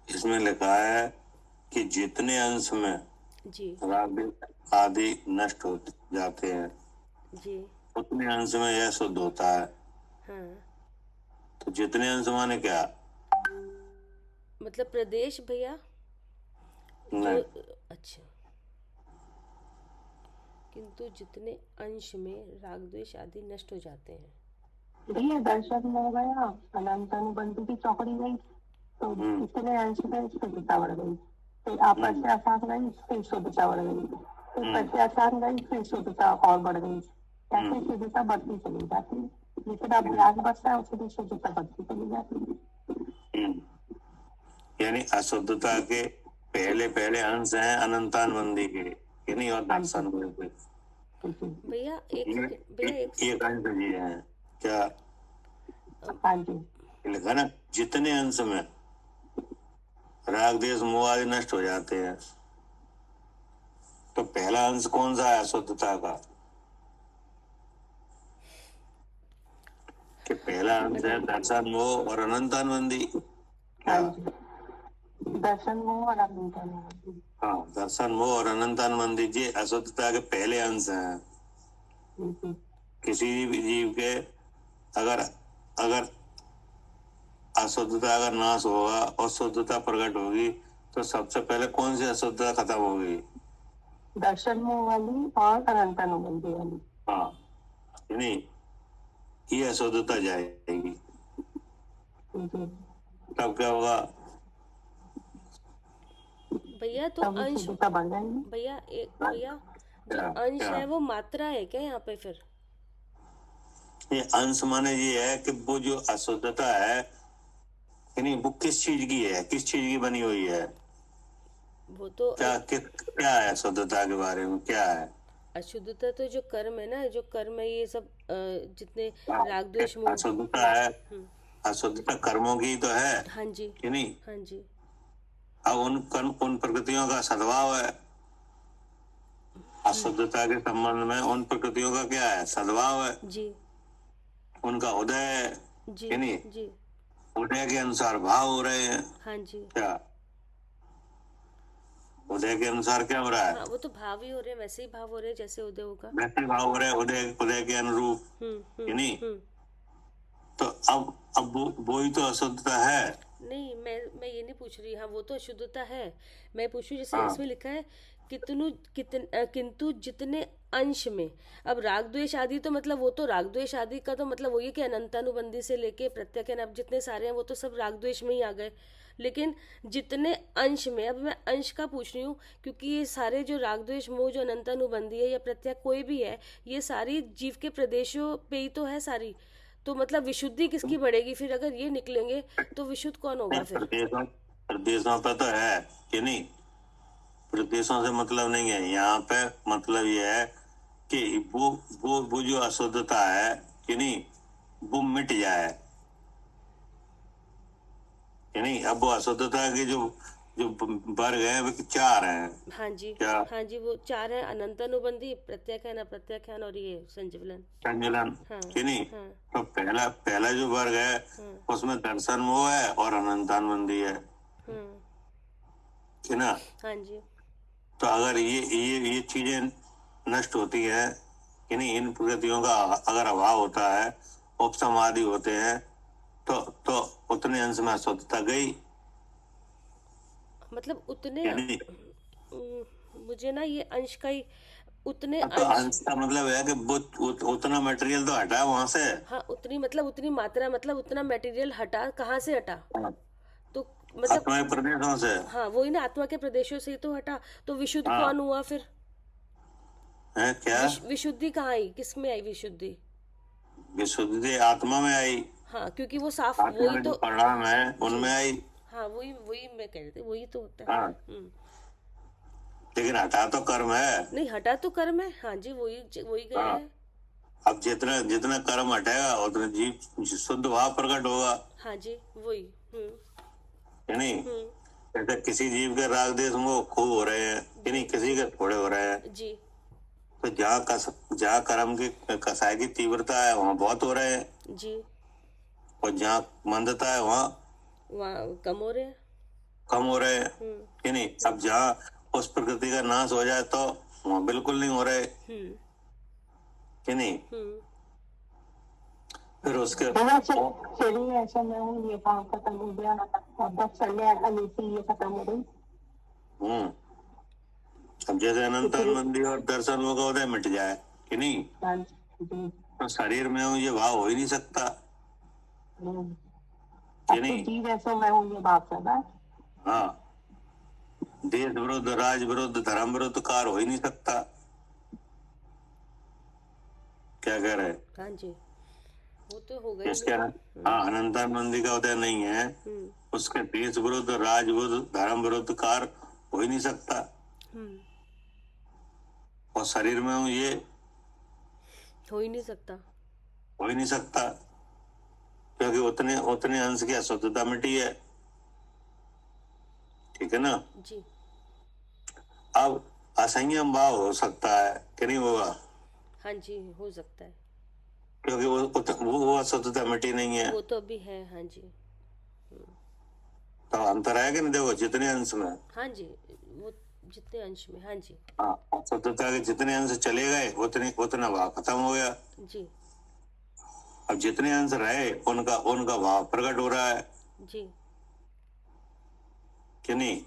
इसमें लिखा है कि जितने अंश में जी राग देश आदि नष्ट हो जाते हैं, जी। उतने अंश में यह शुद्ध होता है। हाँ, तो जितने अंश माने क्या? मतलब प्रदेश भैया, जो नहीं, अच्छा। किंतु जितने अंश में राग द्वेष आदि नष्ट हो जाते हैं। भैया दर्शन में हो गया, अनंत अनुबंध की चौकड़ी गई, तो इतने अंश में शुद्धता बढ़ गई। फिर अप्रत्यासार गई, फिर शुद्धता बढ़ गई। फिर प्रत्यासार गई, फिर शुद्धता और बढ़ गई। ऐसे शुद्धता बढ़ती चली जाती है। जितना अभ्यास बढ़ता है, उतनी शुद्धता बढ़ती चली जाती है। यानी अशुद्धता के पहले पहले अंश हैं अनंतानबंदी के, यानी और दर्शन में भैया एक सेकंड, भैया एक अंश जी है क्या? हाँ जी। लिखा ना, जितने अंश में राग देश मोह आदि नष्ट हो जाते हैं, तो पहला अंश कौन सा है अशुद्धता का? कि पहला अंश है दर्शन मोह और अनंतानबंदी। हाँ जी, दर्शन मोह और अनंतानबंदी। हाँ, दर्शन मोह और अनंतानबंदी जी अशुद्धता के पहले अंश हैं। किसी भी जीव के अगर अशुद्धता अगर नाश होगा और शुद्धता प्रकट होगी, तो सबसे पहले कौन सी अशुद्धता खत्म होगी? दर्शन मोह वाली और अनंतानुबंधी वाली। हाँ, यानी ये अशुद्धता जाएगी। तब क्या होगा भैया? तो अंश भैया, जो अंश है वो मात्रा है क्या यहाँ पे? फिर ये अंश माने ये है कि वो जो अशुद्धता है, यानी वो किस चीज की है, किस चीज की बनी हुई है? वो तो क्या है अशुद्धता के बारे में, क्या है अशुद्धता? तो जो कर्म है ना, जो कर्म है, ये सब जितने राग द्वेष मोह। अशुद्धता है, अशुद्धता कर्मों की तो है। हाँ जी, कि नहीं? हाँ जी। अब उन प्रकृतियों का सद्भाव है। अशुद्धता के संबंध में उन प्रकृतियों का क्या है? सद्भाव है जी। उनका उदय है। जी कि नहीं? जी। उदय के अनुसार भाव हो रहे हैं। हाँ जी। क्या उदय के अनुसार क्या हो रहा है? हाँ, वो तो भाव ही हो रहे हैं, वैसे ही भाव हो रहे हैं जैसे उदय होगा, वैसे भाव हो रहे हैं उदय के अनुरूप। कि नहीं? तो अब वो ही तो अशुद्धता है। नहीं, मैं ये नहीं पूछ रही। हाँ, वो तो अशुद्धता है। मैं पूछ रही हूँ, जैसे हाँ इसमें लिखा है किंतु जितने अंश में। अब राग द्वेष आदि तो मतलब वो तो राग द्वेष आदि का तो मतलब वही है कि अनंतानुबंधी से लेके प्रत्यक्ष अब जितने सारे हैं वो तो सब राग द्वेष में ही आ गए। लेकिन जितने अंश में, अब मैं अंश का पूछ रही हूँ, क्योंकि ये सारे जो राग द्वेष मोह जो अनंतानुबंधी है या प्रत्यक्ष कोई भी है, ये सारी जीव के प्रदेशों पे ही तो है सारी। तो मतलब विशुद्धि किसकी बढ़ेगी फिर, अगर ये निकलेंगे तो विशुद्ध कौन होगा फिर? प्रदेशों प्रदेशों पे तो है कि नहीं, प्रदेशों से मतलब नहीं है यहाँ पे। मतलब ये है कि वो जो अशुद्धता है कि नहीं, वो मिट जाए कि नहीं। अब वो अशुद्धता के जो जो वर्ग है वो चार हैं। हाँ जी। क्या? हाँ जी, वो चार है: अनंतानुबंधी, प्रत्याख्यान, अप्रत्याख्यान और ये संजीवलन। संजलन हाँ कि नहीं। हाँ तो पहला पहला जो वर्ग है हाँ उसमें दर्शन मोह है और अनंतानुबंधी है हाँ कि ना। हाँ जी। तो अगर ये चीजें नष्ट होती हैं कि नहीं, इन प्रकृतियों का अगर अभाव होता है, उपशम आदि होते हैं, तो उतने अंश में अशुद्धता गई मतलब उतने कि नहीं। मुझे ना ये अंश का ही उतने तो अंश। अंश का मतलब है कि वो उतना मटेरियल तो हटा वहां से। हाँ, उतनी मतलब उतनी मात्रा, मतलब उतना मटेरियल हटा, कहाँ से हटा? तो मतलब आत्मा के प्रदेशों से। हाँ, वही ना, आत्मा के प्रदेशों से ही तो हटा। तो विशुद्ध हाँ कौन हुआ फिर? है क्या। विशुद्धि कहाँ आई, किस में आई विशुद्धि? विशुद्धि आत्मा में आई, हाँ, क्योंकि वो साफ आत्मा वही में जो तो। परिणाम है जी। उनमें आई। हाँ, वही वही मैं कह रही थी, वही तो होता है। हाँ, लेकिन हटा तो कर्म है। नहीं, हटा तो कर्म है। हाँ जी, वही वही गया हाँ, है। अब जितना जितना कर्म हटेगा उतना जीव शुद्ध भाव प्रकट होगा हाँ जी, वही। कि नहीं। हम्म। जैसे किसी जीव के राग देश में खूब हो रहे हैं कि नहीं, किसी के थोड़े हो रहे हैं। जी तो जहाँ कर्म की कसाई की तीव्रता है वहाँ बहुत हो रहे हैं, जी। और जहाँ मंदता है वहाँ वहाँ कम हो रहे हैं। कम हो रहे हैं हम्म कि नहीं। अब जहाँ उस प्रकृति का नाश हो जाए तो वहाँ बिल्कुल नहीं हो रहे हम्म कि नहीं। हम्म फिर उसके चलिए ऐसा मैं हूँ, ये काम खत्म हो गया, अब बस चले अलिसी ये खत्म हो गई। अब जैसे अनंतानंदी और दर्शन होगा उदय मिट जाए कि नहीं, हाँ जी। तो शरीर में ये भाव हो ही नहीं सकता हम्म। कि अब तो नहीं। जीव ऐसा मैं हूँ ये बात कर रहा है। हाँ, देश विरुद्ध, राज विरुद्ध, धर्म विरुद्ध कार हो ही नहीं सकता। क्या कह रहे हैं हाँ जी, वो तो हो गई इसके। नहीं। हाँ, अनंतानंदी का उदय नहीं है, उसके देश विरुद्ध, राज विरुद्ध, धर्म विरुद्ध कार हो ही नहीं सकता। और शरीर में ये हो ही नहीं सकता। हो ही नहीं सकता, क्योंकि उतने उतने अंश की अशुद्धता मिटी है। ठीक है ना। जी। अब असंयम भाव हो सकता है कि नहीं होगा, हाँ जी, हो सकता है। क्योंकि वो अशुद्धता मिटी नहीं है। वो तो अभी है। हाँ जी। तो अंतर है कि नहीं, देखो जितने अंश में। हाँ जी, वो जितने अंश में। हाँ जी। हाँ, अशुद्धता के जितने अंश चले गए उतना भाव खत्म हो गया। जी अब जितने अंश रहे उनका उनका भाव प्रकट हो रहा है जी। कि नहीं।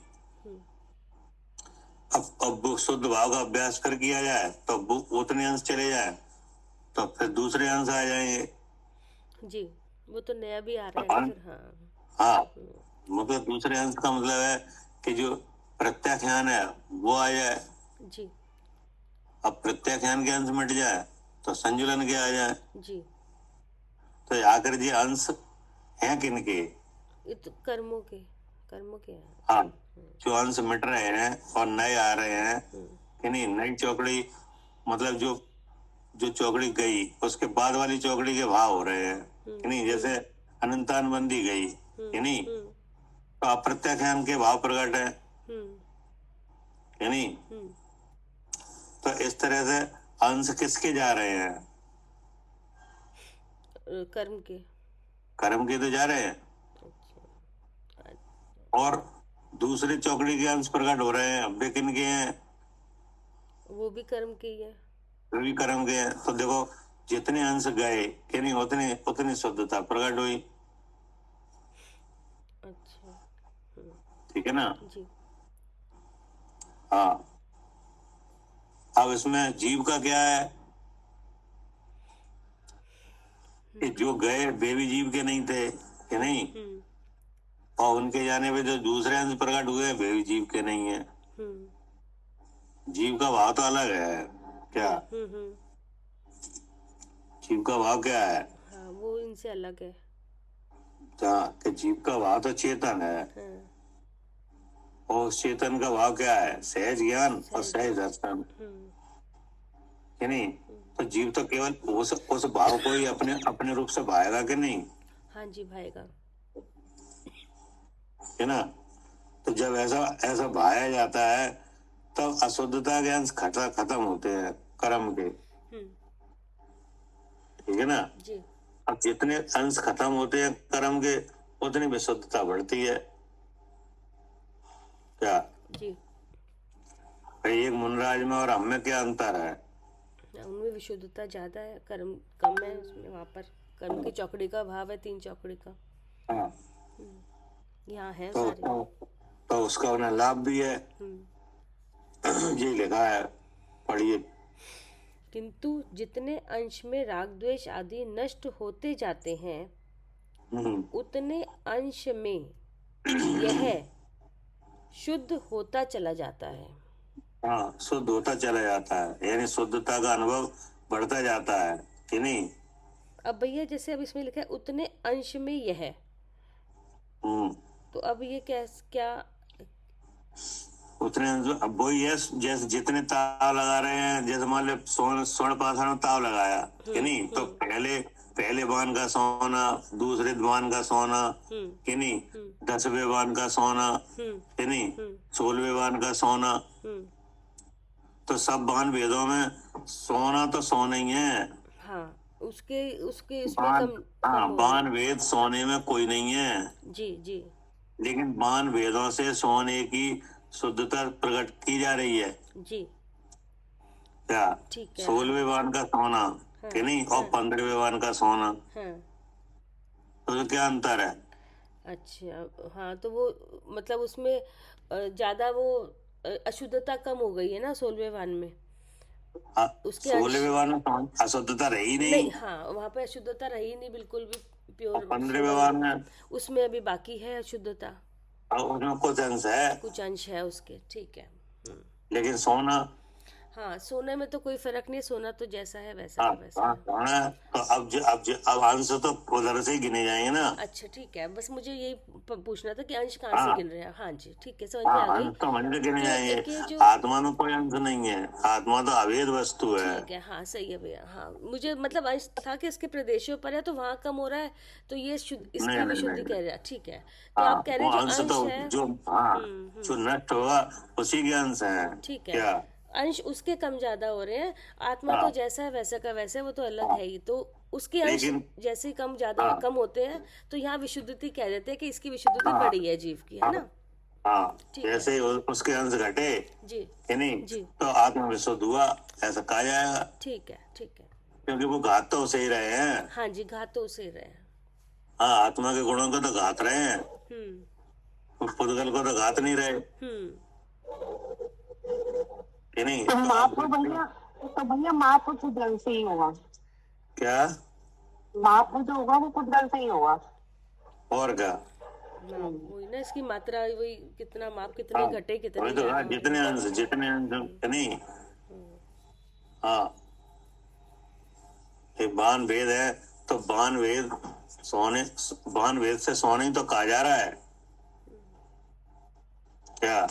अब वो शुद्ध भाव का अभ्यास फिर किया जाए तो वो उतने अंश चले जाए तो फिर दूसरे अंश आ जाएंगे। जी, वो तो नया भी आ रहा है ना फिर। हाँ हाँ, मतलब दूसरे अंश का मतलब है कि जो प्रत्याख्यान है वो आ जाए। जी अब प्रत्याख्यान के अंश मिट जाए तो संजुलन के आ जाए। जी। तो आखिर जी अंश हैं किनके। ये तो कर्मों के हैं। हाँ, जो अंश मिट रहे हैं और नए आ रहे हैं कि नहीं। नई चौकड़ी मतलब जो जो चौकड़ी गई उसके बाद वाली चौकड़ी के भाव हो रहे हैं कि नहीं। जैसे अनंतानुबंधी गई कि नहीं, तो अप्रत्याख्यान के भाव प्रकट है कि नहीं। तो इस तरह से अंश किसके जा रहे हैं, कर्म के तो जा रहे हैं। और दूसरी चौकड़ी के अंश प्रकट हो रहे हैं, वे किनके हैं, वो भी कर्म के ही है। वे भी कर्म के हैं। तो देखो जितने अंश गए कि नहीं उतनी उतनी शुद्धता प्रकट हुई। अच्छा। ठीक है ना। जी। हाँ, अब इसमें जीव का क्या है कि जो गए देवी जीव के नहीं थे कि नहीं, और उनके जाने पे जो दूसरे अंश प्रकट हुए वे भी जीव के नहीं है। जीव का भाव तो अलग है क्या, जीव का भाव क्या है, हाँ वो इनसे अलग है। कि जीव का भाव तो चेतन है, हाँ, और उस चेतन का भाव क्या है, सहज ज्ञान और सहज दर्शन, कि नहीं। तो जीव तो केवल उस भाव को ही अपने अपने रूप से भाएगा कि नहीं, हाँ जी भाएगा। है ना। तो जब ऐसा ऐसा भाया जाता है तब अशुद्धता के अंश खत्म होते हैं कर्म के, ठीक है ना। जी। अब जितने अंश खत्म होते हैं कर्म के उतनी विशुद्धता बढ़ती है क्या। जी। भाई एक मुनराज में और हम में क्या अंतर है, उनमें विशुद्धता ज्यादा है, कर्म कम है उसमें। वहाँ पर कर्म की चौकड़ी का भाव है, 3 चौकड़ी का। हाँ। यहाँ है तो सारे। तो उसका उन्हें लाभ भी है। ये लिखा है, पढ़िए। किंतु जितने अंश में राग द्वेष आदि नष्ट होते जाते हैं उतने अंश में यह शुद्ध होता चला जाता है। हाँ, शुद्ध होता चला जाता है, यानी शुद्धता का अनुभव बढ़ता जाता है कि नहीं। अब भैया जैसे अब इसमें लिखा है उतने अंश में यह, तो अब ये क्या उतने अब वही है, जैसे जितने ताव लगा रहे हैं, जैसे मान लो स्वर्ण पाषाण में ताव लगाया कि नहीं, तो पहले बाण का सोना, दूसरे बाण का सोना कि नहीं, 10वें बाण का सोना कि नहीं, 16वें बाण का सोना, तो सब बाण भेदों में सोना तो सोना ही है। हाँ उसके उसके इसमें कम बाण भेद सोने में कोई नहीं है। जी जी। लेकिन बाण भेदों से सोने की शुद्धता प्रकट की जा रही है जी। क्या, ठीक है। 16वें बाण का सोना कि नहीं, और 15वें बाण का सोना, तो क्या अंतर है। अच्छा हाँ, तो वो मतलब उसमें ज्यादा वो अशुद्धता कम हो गई है ना 16वें बाण में। उसके 16वें बाण में अशुद्धता रही नहीं, हाँ वहाँ पे अशुद्धता रही नहीं बिल्कुल भी, प्योर। 15वें बाण में उसमें अभी बाकी है अशुद्धता, उसमें कुछ अंश है, कुछ अंश है उसके, ठीक है। लेकिन सोना, हाँ सोने में तो कोई फर्क नहीं, सोना तो जैसा है वैसा है वैसा है। सोना तो अब अंश तो उधर से ही गिने जाएंगे ना। अच्छा ठीक है, बस मुझे यही पूछना था कि अंश कहाँ से गिन रहे हैं। हाँ जी ठीक है, समझ में आ गई। अंश तो अंश गिने जाएंगे, जो आत्मा में कोई अंश नहीं है, आत्मा तो अभेद वस्तु है। ठीक है, हाँ सही है भैया। हाँ मुझे मतलब अंश था कि इसके प्रदेशों पर है तो वहाँ कम हो रहा है, तो ये इसकी विशुद्धि कह रहा है। ठीक है, तो आप कह रहे हैं जो अंश है जो नष्ट होगा उसी के अंश है। ठीक है, अंश उसके कम ज्यादा हो रहे हैं, आत्मा तो जैसा है वैसा का वैसा है, वो तो अलग है ही। तो उसके अंश जैसे कम ज्यादा कम होते हैं तो यहाँ विशुद्धि कह देते हैं कि इसकी विशुद्धि बढ़ी है जीव की, है ना। हाँ, जैसे उसके अंश घटे जी कि नहीं जी, तो आत्मा विशुद्ध हुआ ऐसा कहा जाएगा। ठीक है ठीक है, क्योंकि वो घात तो उसे ही रहे हैं। हाँ जी, घात तो उसे ही रहे हैं। हाँ, आत्मा के गुणों को तो घात रहे हैं, पुद्गल को तो घात नहीं रहे कि नहीं। तो माप भैया माप पुद्गल से ही होगा क्या, माप जो होगा वो पुद्गल से ही होगा। और क्या, वही ना, इसकी मात्रा वही, कितना माप, कितने घटे कितने तो जितने अंश नहीं। हाँ, एक बाण भेद है तो बाण भेद से सोने तो कहा जा रहा है क्या।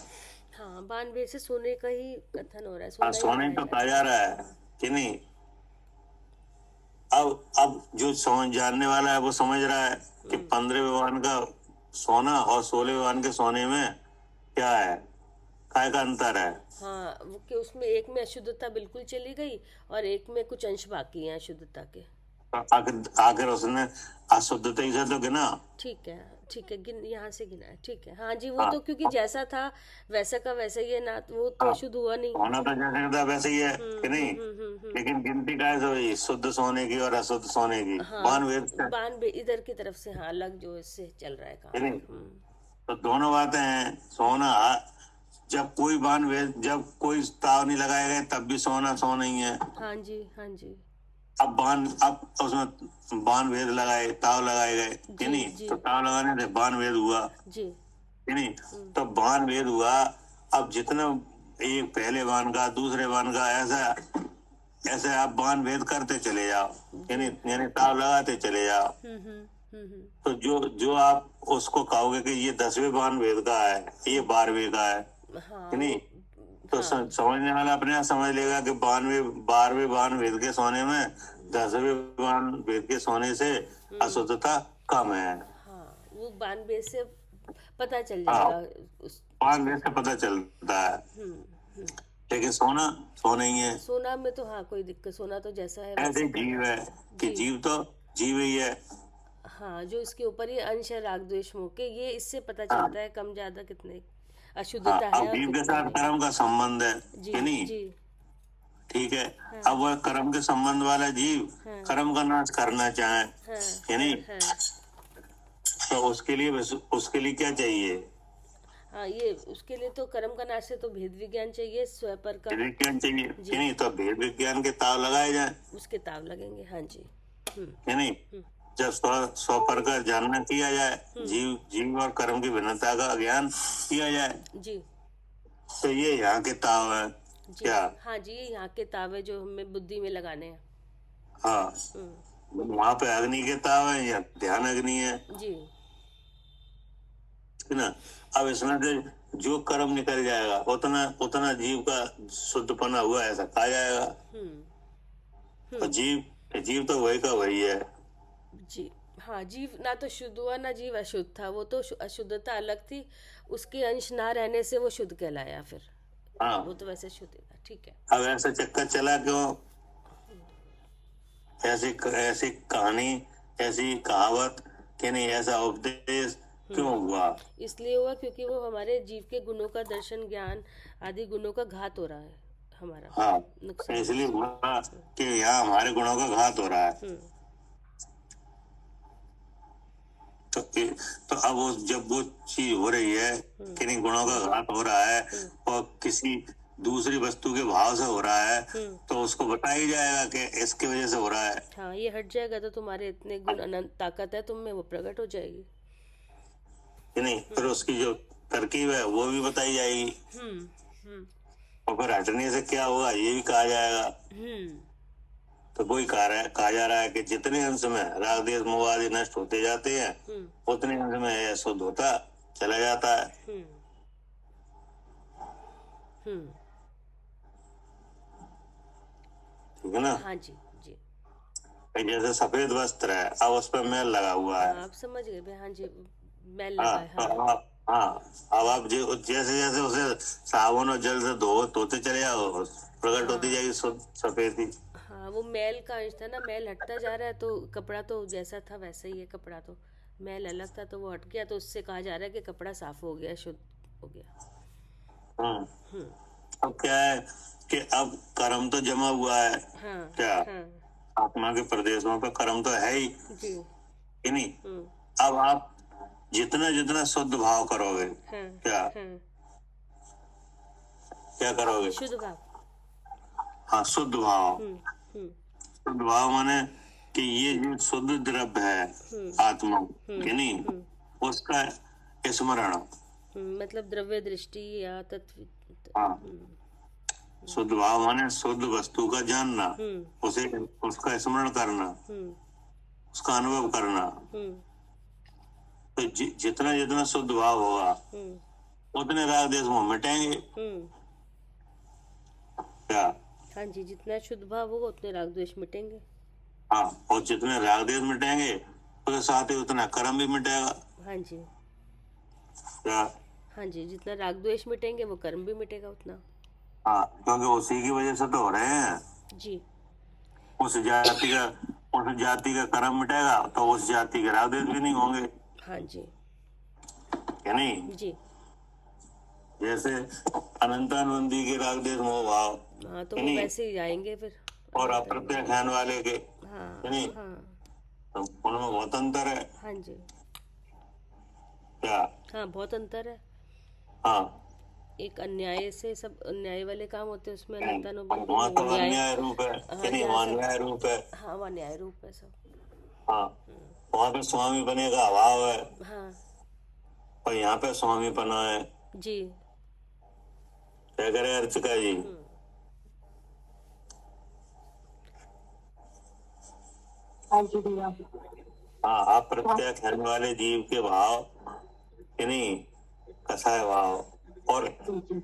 हाँ, बाण भेद से सोने का ही कथन हो रहा है, सोने तो कहा जा रहा है कि नहीं। अब जो जानने वाला है वो समझ रहा है कि 15वें बाण का सोना और 16वें बाण के सोने में क्या है, काय का अंतर है। हाँ, वो कि उसमें एक में अशुद्धता बिल्कुल चली गई और एक में कुछ अंश बाकी हैं अशुद्धता के। आखिर उसने अशुद्धता ही से तो गिना। ठीक है, यहाँ से गिना है। ठीक है, हाँ जी, वो तो क्योंकि जैसा था वैसा का वैसा ही है ना, वो तो अशुद्ध हुआ नहीं, होना तो जैसे था वैसे ही है कि नहीं। लेकिन गिनती कैसे हुई, शुद्ध सोने की और अशुद्ध सोने की। हाँ, बाण भेद इधर की तरफ से, हाँ अलग जो इससे चल रहा है काम। तो दोनों बातें हैं। सोना, जब कोई बाण भेद, जब कोई ताव नहीं लगाए गए तब भी सोना सो नहीं है। हाँ जी, हाँ जी, अब उसमें बाण भेद लगाए, ताव लगाए गए, जी, है नहीं, जी, तो ताव लगाने से बाण भेद हुआ, जी, है नहीं, तो बाण भेद हुआ। अब जितना एक पहले बाण का, दूसरे बाण का, ऐसा ऐसे आप बाण भेद करते चले जाओ, यानी ताव लगाते चले जाओ। तो जो जो आप उसको कहोगे कि ये 10वें बाण भेद का है, ये 12वें का है, हाँ, नहीं, वो, तो हाँ, समझने वाला अपने आप समझ लेगा कि 12वें बाण भेद के सोने में 10वें बाण भेद के सोने से अशुद्धता कम है। हाँ, वो बानवे से पता चल हाँ, जाएगा उस बाण भेद से पता चलता है, लेकिन सोना सो नहीं है। सोना में तो हाँ कोई दिक्कत, सोना तो जैसा है ऐसे वैसा जीव है कि जी। जीव तो जीव ही है। हाँ, जो इसके ऊपर ये अंश है राग द्वेष मोह के, ये इससे पता हाँ, चलता है कम ज्यादा कितने हाँ, अशुद्धता अब है और जीव के कितने साथ नहीं। कर्म का संबंध है, जी, कि नहीं, जी, ठीक है। हाँ, अब वह कर्म के संबंध वाला जीव हाँ, कर्म का नाश करना चाहे, हाँ, है नहीं, हाँ, हाँ, तो उसके लिए क्या चाहिए? हाँ, ये उसके लिए तो कर्म का नाश है तो भेद विज्ञान चाहिए, स्वपर का भेद विज्ञान चाहिए, जी। कि नहीं, तो भेद विज्ञान के ताव लगाए जाए, उसके ताव लगेंगे। हाँ जी, है नहीं, जब स्व प्रकार जानना किया जाए, जीव और कर्म की भिन्नता का ज्ञान किया जाए, जी, तो ये यहाँ के ताव है। जी, क्या? हाँ जी, ये यहाँ के ताव है जो हमें बुद्धि में लगाने हैं। हाँ, वहां पे अग्नि के ताव है या ध्यान अग्नि है जी, ना। अब इसमें से जो कर्म निकल जाएगा उतना उतना जीव का शुद्धपना हुआ ऐसा कहा जाएगा। और जीव तो वही का वही है। जी, हाँ, जीव ना तो शुद्ध हुआ ना जीव अशुद्ध था, वो तो अशुद्धता अलग थी, उसके अंश ना रहने से वो शुद्ध कहलाया फिर। हाँ, वो तो वैसे शुद्ध था, ठीक है। अब ऐसा चक्कर चला क्यों? ऐसी कहानी, ऐसी कहावत, कि नहीं, ऐसा उपदेश क्यों हुआ? इसलिए हुआ क्योंकि वो हमारे जीव के गुणों का दर्शन, ज्ञान आदि गुणों का घात हो रहा है हमारा, हाँ, नुकसान। इसलिए हुआ कि यहाँ हमारे गुणों का घात हो रहा है। तो अब जब वो चीज हो रही है कि नहीं, गुणों का घात हो रहा है और किसी दूसरी वस्तु के भाव से हो रहा है, तो उसको बताया ही जाएगा कि इसकी वजह से हो रहा है। हाँ, ये हट जाएगा तो तुम्हारे इतने गुण, अनंत ताकत है तुम में, वो प्रकट हो जाएगी, कि नहीं, फिर उसकी जो तरकीब है वो भी बताई जाएगी, और फिर हटने से क्या होगा ये भी कहा जाएगा। तो वही कहा जा रहा है कि जितने अंश में राग द्वेष मोह आदि नष्ट होते जाते हैं, उतने अंश में यह शुद्ध होता चला जाता है। ठीक है ना। हाँ जी, जी, जैसे सफेद वस्त्र है, अब उस पर मैल लगा हुआ है। आप समझ गए भाई। हाँ जी, मैल हाँ, लगा है। हाँ, अब आप जैसे जैसे उसे साबुन और जल से धोते चले जाओ, प्रकट होती जाएगी सफेदी। हाँ, वो मैल का अंश था ना, मैल हटता जा रहा है, तो कपड़ा तो जैसा था वैसा ही है, कपड़ा तो मैल अलग था तो वो हट गया, तो उससे कहा जा रहा है कि कपड़ा साफ हो गया, शुद्ध हो गया। अब क्या है कि अब कर्म तो जमा हुआ है। हाँ, क्या? हाँ, आत्मा के प्रदेशों पे कर्म तो है ही, जी, कि नहीं। अब आप जितना जितना शुद्ध भाव करोगे, हाँ, क्या हाँ, क्या करोगे? शुद्ध भाव। हाँ, शुद्ध भाव। शुद्ध भाव माने कि ये जो शुद्ध द्रव्य है आत्मा, कि नहीं, उसका स्मरण। मतलब द्रव्य दृष्टि या तत्व। हाँ, शुद्ध भाव माने शुद्ध वस्तु का जानना, उसे उसका स्मरण करना, उसका अनुभव करना। तो जितना जितना शुद्ध भाव होगा उतने राग द्वेष मोह मिटेंगे। क्या? हाँ जी, जितना शुद्ध भाव होगा उतने राग द्वेष मिटेंगे। हाँ, और जितने राग द्वेष मिटेंगे उसके साथ ही उतना कर्म भी मिटेगा। हाँ जी, क्या? हाँ जी, जितना राग द्वेष मिटेंगे वो कर्म भी मिटेगा उतना। हाँ, क्योंकि उसी की वजह से तो हो रहे हैं। जी, उस जाति का कर्म मिटेगा तो उस जाति के राग द्वेष भी नहीं होंगे। हाँ जी, क्या नहीं? जी, जैसे अनंतानुबंधी के राग द्वेष मोह भाव, हाँ, तो वो वैसे ही आएंगे फिर। और अप्रत्यक्ष ध्यान वाले के, हाँ, नहीं, हाँ, तो उनमें बहुत अंतर है। हाँ जी, क्या? हाँ, बहुत अंतर है। हाँ, एक अन्याय से सब अन्याय वाले काम होते हैं, उसमें अनंतानुबंधी वहाँ में वो तो न्याय। अन्याय रूप है हाँ, कि नहीं? यहाँ वहाँ सब। न्याय रूप है। हाँ, वहाँ न्याय रूप है सब। हाँ, वहाँ पे स्वामी बने का अभाव है हाँ और यहाँ पे स्वामी बना है। जी। क्या करे अर्चिका जी? हाँ जी भैया। हाँ, आप प्रत्यक्ष रहने वाले जीव के भाव कि नहीं, कसाय भाव और जी जी।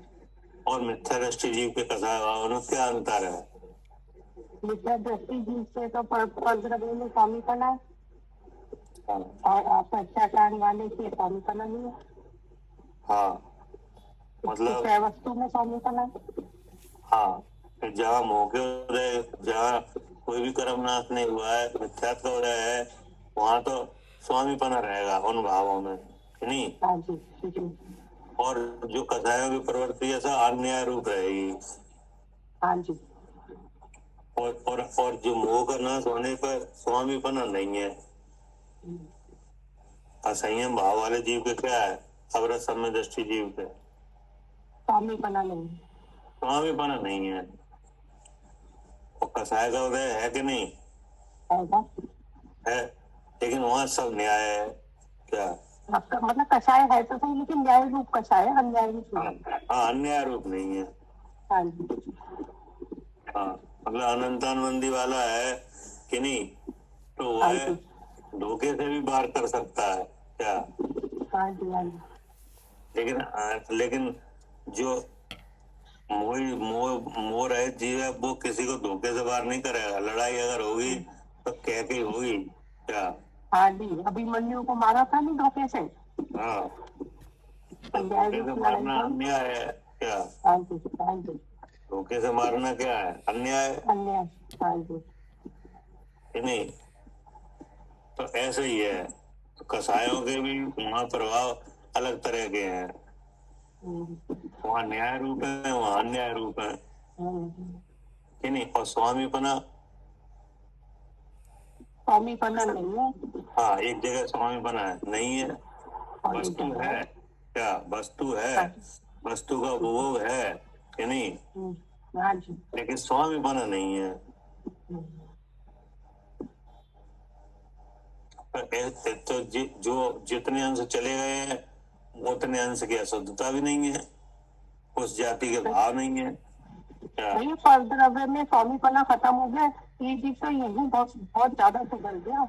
मिथ्या दृष्टि जीव के कसाय भाव, उनमें क्या अंतर है? विद्या दृष्टि जी से तो परद्रव्य में स्वामीपना है हाँ, और आप अत्याचार वाले से स्वामीपना नहीं है। हाँ, मतलब विषय वस्तु में स्वामीपना है। हाँ, कि जहाँ मोह के उदय, जहाँ कोई भी कर्म नाश नहीं हुआ है, मिथ्यात्व का उदय है, वहाँ तो स्वामीपना रहेगा उन भावों में कि नहीं? हाँ जी जी। और जो कसायों की प्रवृत्ति है सब अन्याय रूप रहेगी। हाँ जी। और जो मोह का नाश होने पर स्वामीपना नहीं है। असंयम भाव वाले जीव के क्या है? अवरत सम्य दृष्टि जीव के स्वामीपना नहीं है। स्वामीपना नहीं है। और कसाय का उदय है कि नहीं? आएगा। है, लेकिन वहाँ सब न्याय है। क्या? आपका मतलब कषाय है तो सही, लेकिन न्याय रूप कषाय है, अन्याय रूप हाँ, नहीं है। हाँ, अन्याय रूप नहीं है। हाँ जी। हाँ, मतलब अनंतानुबंधी वाला है कि नहीं, तो वो हाँ है जी। धोखे से भी वार कर सकता है। क्या? हाँ जी। हाँ जी। लेकिन जो मोह रहित जीव है वो किसी को धोखे से वार नहीं करेगा। लड़ाई अगर होगी तो कह के होगी। क्या? हाँ जी, अभिमन्यु को मारा था नहीं धोखे से। हाँ, तो अन्याय धोखे रूप से लड़ाई मारना था। अन्याय है। क्या? हाँ जी। हाँ जी। धोखे से मारना क्या है? अन्याय है अन्याय। हाँ जी। कि नहीं? तो ऐसे ही है। तो कसायों के भी वहाँ प्रभाव अलग तरह के हैं। वहाँ न्याय रूप है, वहाँ अन्याय रूप है कि नहीं? और स्वामीपना, स्वामीपना नहीं है। हाँ, एक जगह स्वामीपना है नहीं है। और एक वस्तु जगह है। है। क्या? वस्तु है, हाँ वस्तु का उपभोग है कि नहीं? हाँ जी। लेकिन स्वामीपना नहीं है। तो जो जितने अंश चले गए हैं उतने अंश की अशुद्धता भी नहीं है, उस जाति के भाव नहीं है। क्या? नहीं, परद्रव्य में स्वामीपना खत्म हो गया। ये चीज तो यही बहुत बहुत ज्यादा सुधर गया।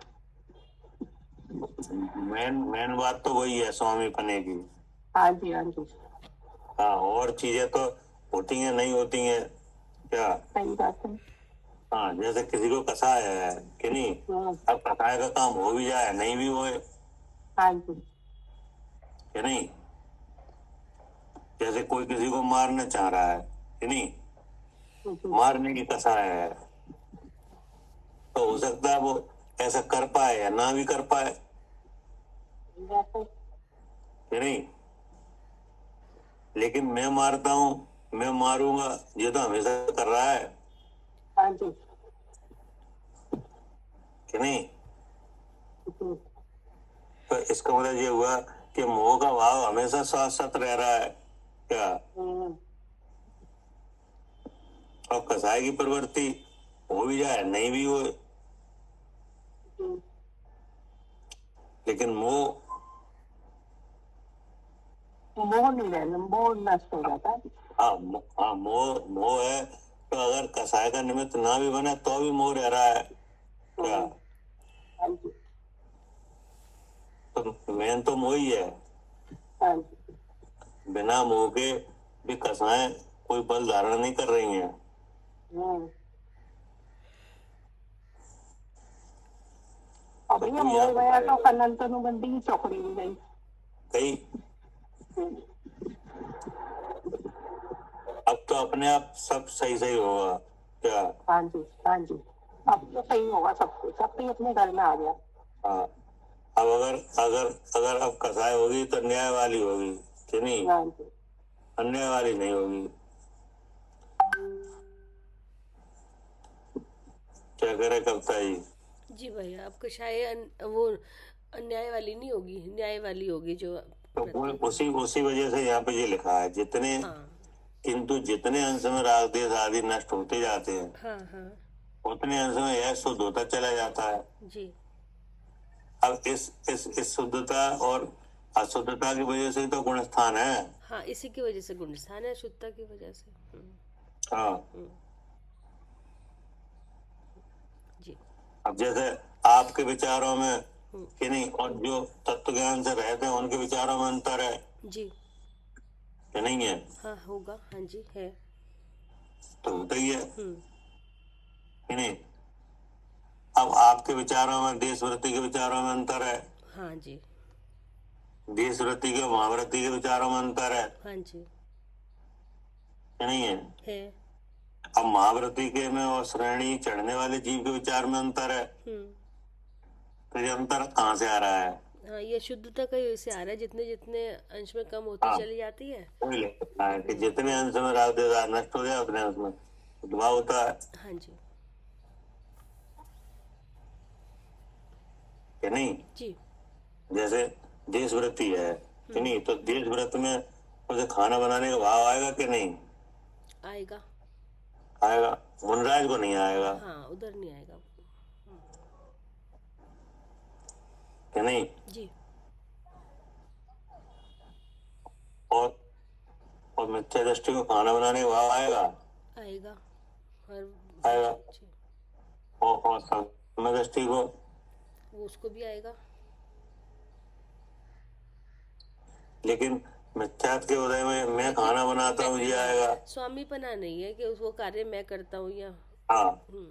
मेन बात तो वही है स्वामीपने की। हाँ जी। हाँ जी। हाँ, और चीजें तो होती हैं नहीं होती हैं। क्या? सही बात है। हाँ, जैसे किसी को कसाय है कि नहीं, अब कसाय का काम हो भी जाए नहीं भी होए हाँ जी। कि नहीं? जैसे कोई किसी को मारना चाह रहा है कि नहीं, मारने की कसाय है, तो हो सकता है वो ऐसा कर पाए या ना भी कर पाए वैसे। कि नहीं? लेकिन मैं मारता हूँ, मैं मारूंगा, ये तो हमेशा कर रहा है हाँ जी। कि नहीं? तो इसका मतलब ये हुआ कि मोह का भाव हमेशा साथ साथ रह रहा है। क्या? और कसाय की प्रवृत्ति हो भी जाए नहीं भी हो, लेकिन मोह मोह नहीं रहना, मोह नष्ट हो जाता है। हाँ, मोह है। तो अगर कसाय का निमित्त ना भी बने तो भी मोह रह रहा है। क्या? हाँ जी। तो मेन तो मोह ही है। हाँ जी। बिना मोह के भी कसाएं कोई बल धारण नहीं कर रही हैं। अब तो ये कोई मोह यहाँ गया तो बताएगा अनंतानुबंधी की चौकड़ी भी गई। कहीं। अब तो अपने आप सब सही सही होगा। क्या? हाँ जी। हाँ जी। अब तो सही होगा सब कुछ, सब तो अपने घर में आ गया। हाँ, अब अगर अगर अगर अब कसाई होगी तो न्याय वाली होगी कि नहीं? हाँ जी। अन्याय वाली नहीं होगी। क्या करे कविता जी? जी भैया, आपको शायद वो अन्याय वाली नहीं होगी, न्याय वाली होगी जो तो प्रति। उसी उसी वजह से यहाँ पे ये लिखा है जितने, हाँ किंतु जितने अंश में राग देश आदि नष्ट होते जाते हैं हाँ हाँ उतने अंश में यह शुद्ध होता चला जाता है। जी। अब इस शुद्धता और अशुद्धता की वजह से तो गुण स्थान है। हाँ, इसी की वजह से गुण स्थान है, शुद्धता की वजह से। हाँ, जी। अब जैसे आपके विचारों में हम्म, कि नहीं, और जो तत्व ज्ञान से रहते हैं उनके विचारों में अंतर है जी। कि नहीं है? हाँ होगा, हाँ जी है। तो होता ही है हम्म, कि नहीं। अब आपके विचारों में देश वृत्ति के विचारों में अंतर है, हाँ जी। देश वृत्ति के महावृत्ति के विचारों में अंतर है हाँ जी कि नहीं है। है। अब महावृत्ति के में और श्रेणी चढ़ने वाले जीव के विचार में अंतर है, हम्म, तो ये अंतर कहाँ से आ रहा है? हाँ, ये शुद्धता का ही से आ रहा है, जितने जितने अंश में कम होती हाँ, चली जाती है। वही लिखा है कि जितने अंश में राग देश आदि नष्ट हो जाए उतने अंश में उद्भाव होता है हाँ जी कि नहीं। जी। जैसे देश वृत्ति है कि नहीं, तो देश वृत्ति में उसे खाना बनाने का भाव आएगा कि नहीं आएगा। आएगा? मुनराज को नहीं आएगा हाँ, उधर नहीं आएगा। कि नहीं। जी। और मिथ्या दृष्टि को खाना बनाने का भाव आएगा आएगा हर। आएगा। जी, और सम्यक दृष्टि को, वो उसको भी आएगा। लेकिन मिथ्यात्व के उदय में मैं खाना बनाता हूँ ये आएगा। स्वामीपना नहीं है कि वो कार्य मैं करता हूँ या। हाँ, हम्म,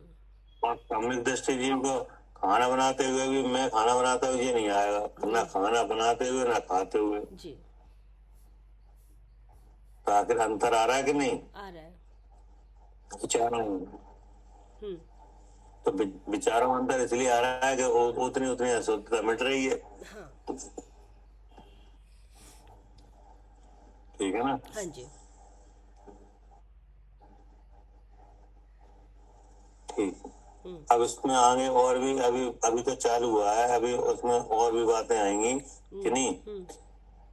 और सम्यक दृष्टि जीव को खाना बनाते हुए भी मैं खाना बनाता हूँ ये नहीं आएगा, ना खाना बनाते हुए ना खाते हुए। जी। तो आखिर अंतर आ रहा है कि नहीं आ रहा है। विचारों में? हम्म, तो विचारों में अंतर इसलिए आ रहा है कि उतनी उतनी अशुद्धता मिट रही है। हाँ ठीक है ना। हाँ जी। ठीक। अब इसमें आगे और भी अभी अभी तो चालू हुआ है, अभी उसमें और भी बातें आएंगी कि नहीं,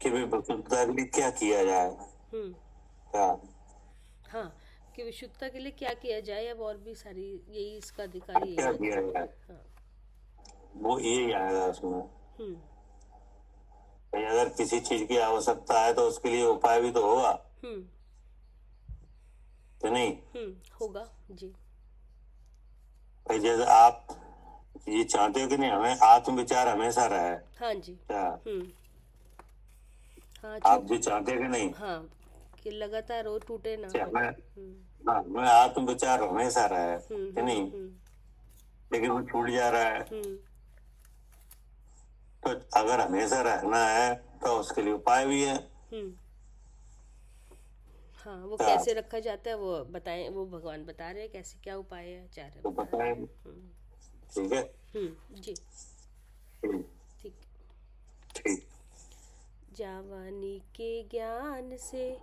कि विशुद्धता के लिए क्या किया जाए। क्या? हाँ, कि विशुद्धता के लिए क्या किया जाए, अब और भी सारी यही इसका अधिकार यही क्या है। किया जाए हाँ। वो यही आएगा उसमें। हम्म, भाई अगर किसी चीज की आवश्यकता है तो उसके लिए उपाय भी तो होगा हम्म, कि नहीं। होगा जी। भाई जैसे आप ये चाहते हो कि नहीं हमें आत्म विचार हमेशा रहे, हाँ जी। क्या हाँ आप भी चाहते हो कि नहीं? हाँ, कि लगातार वो टूटे ना। हमें आत्म विचार हमेशा रहे कि नहीं, लेकिन वो छूट जा रहा है। तो अगर हमेशा रहना है तो उसके लिए उपाय भी है। हाँ, वो कैसे रखा जाता है वो बताएं, वो भगवान बता रहे हैं कैसे, क्या उपाय है, आचार्य तो बता रहे हैं। ठीक है। जी। ठीक ठीक। ठीक। जावानी के ज्ञान से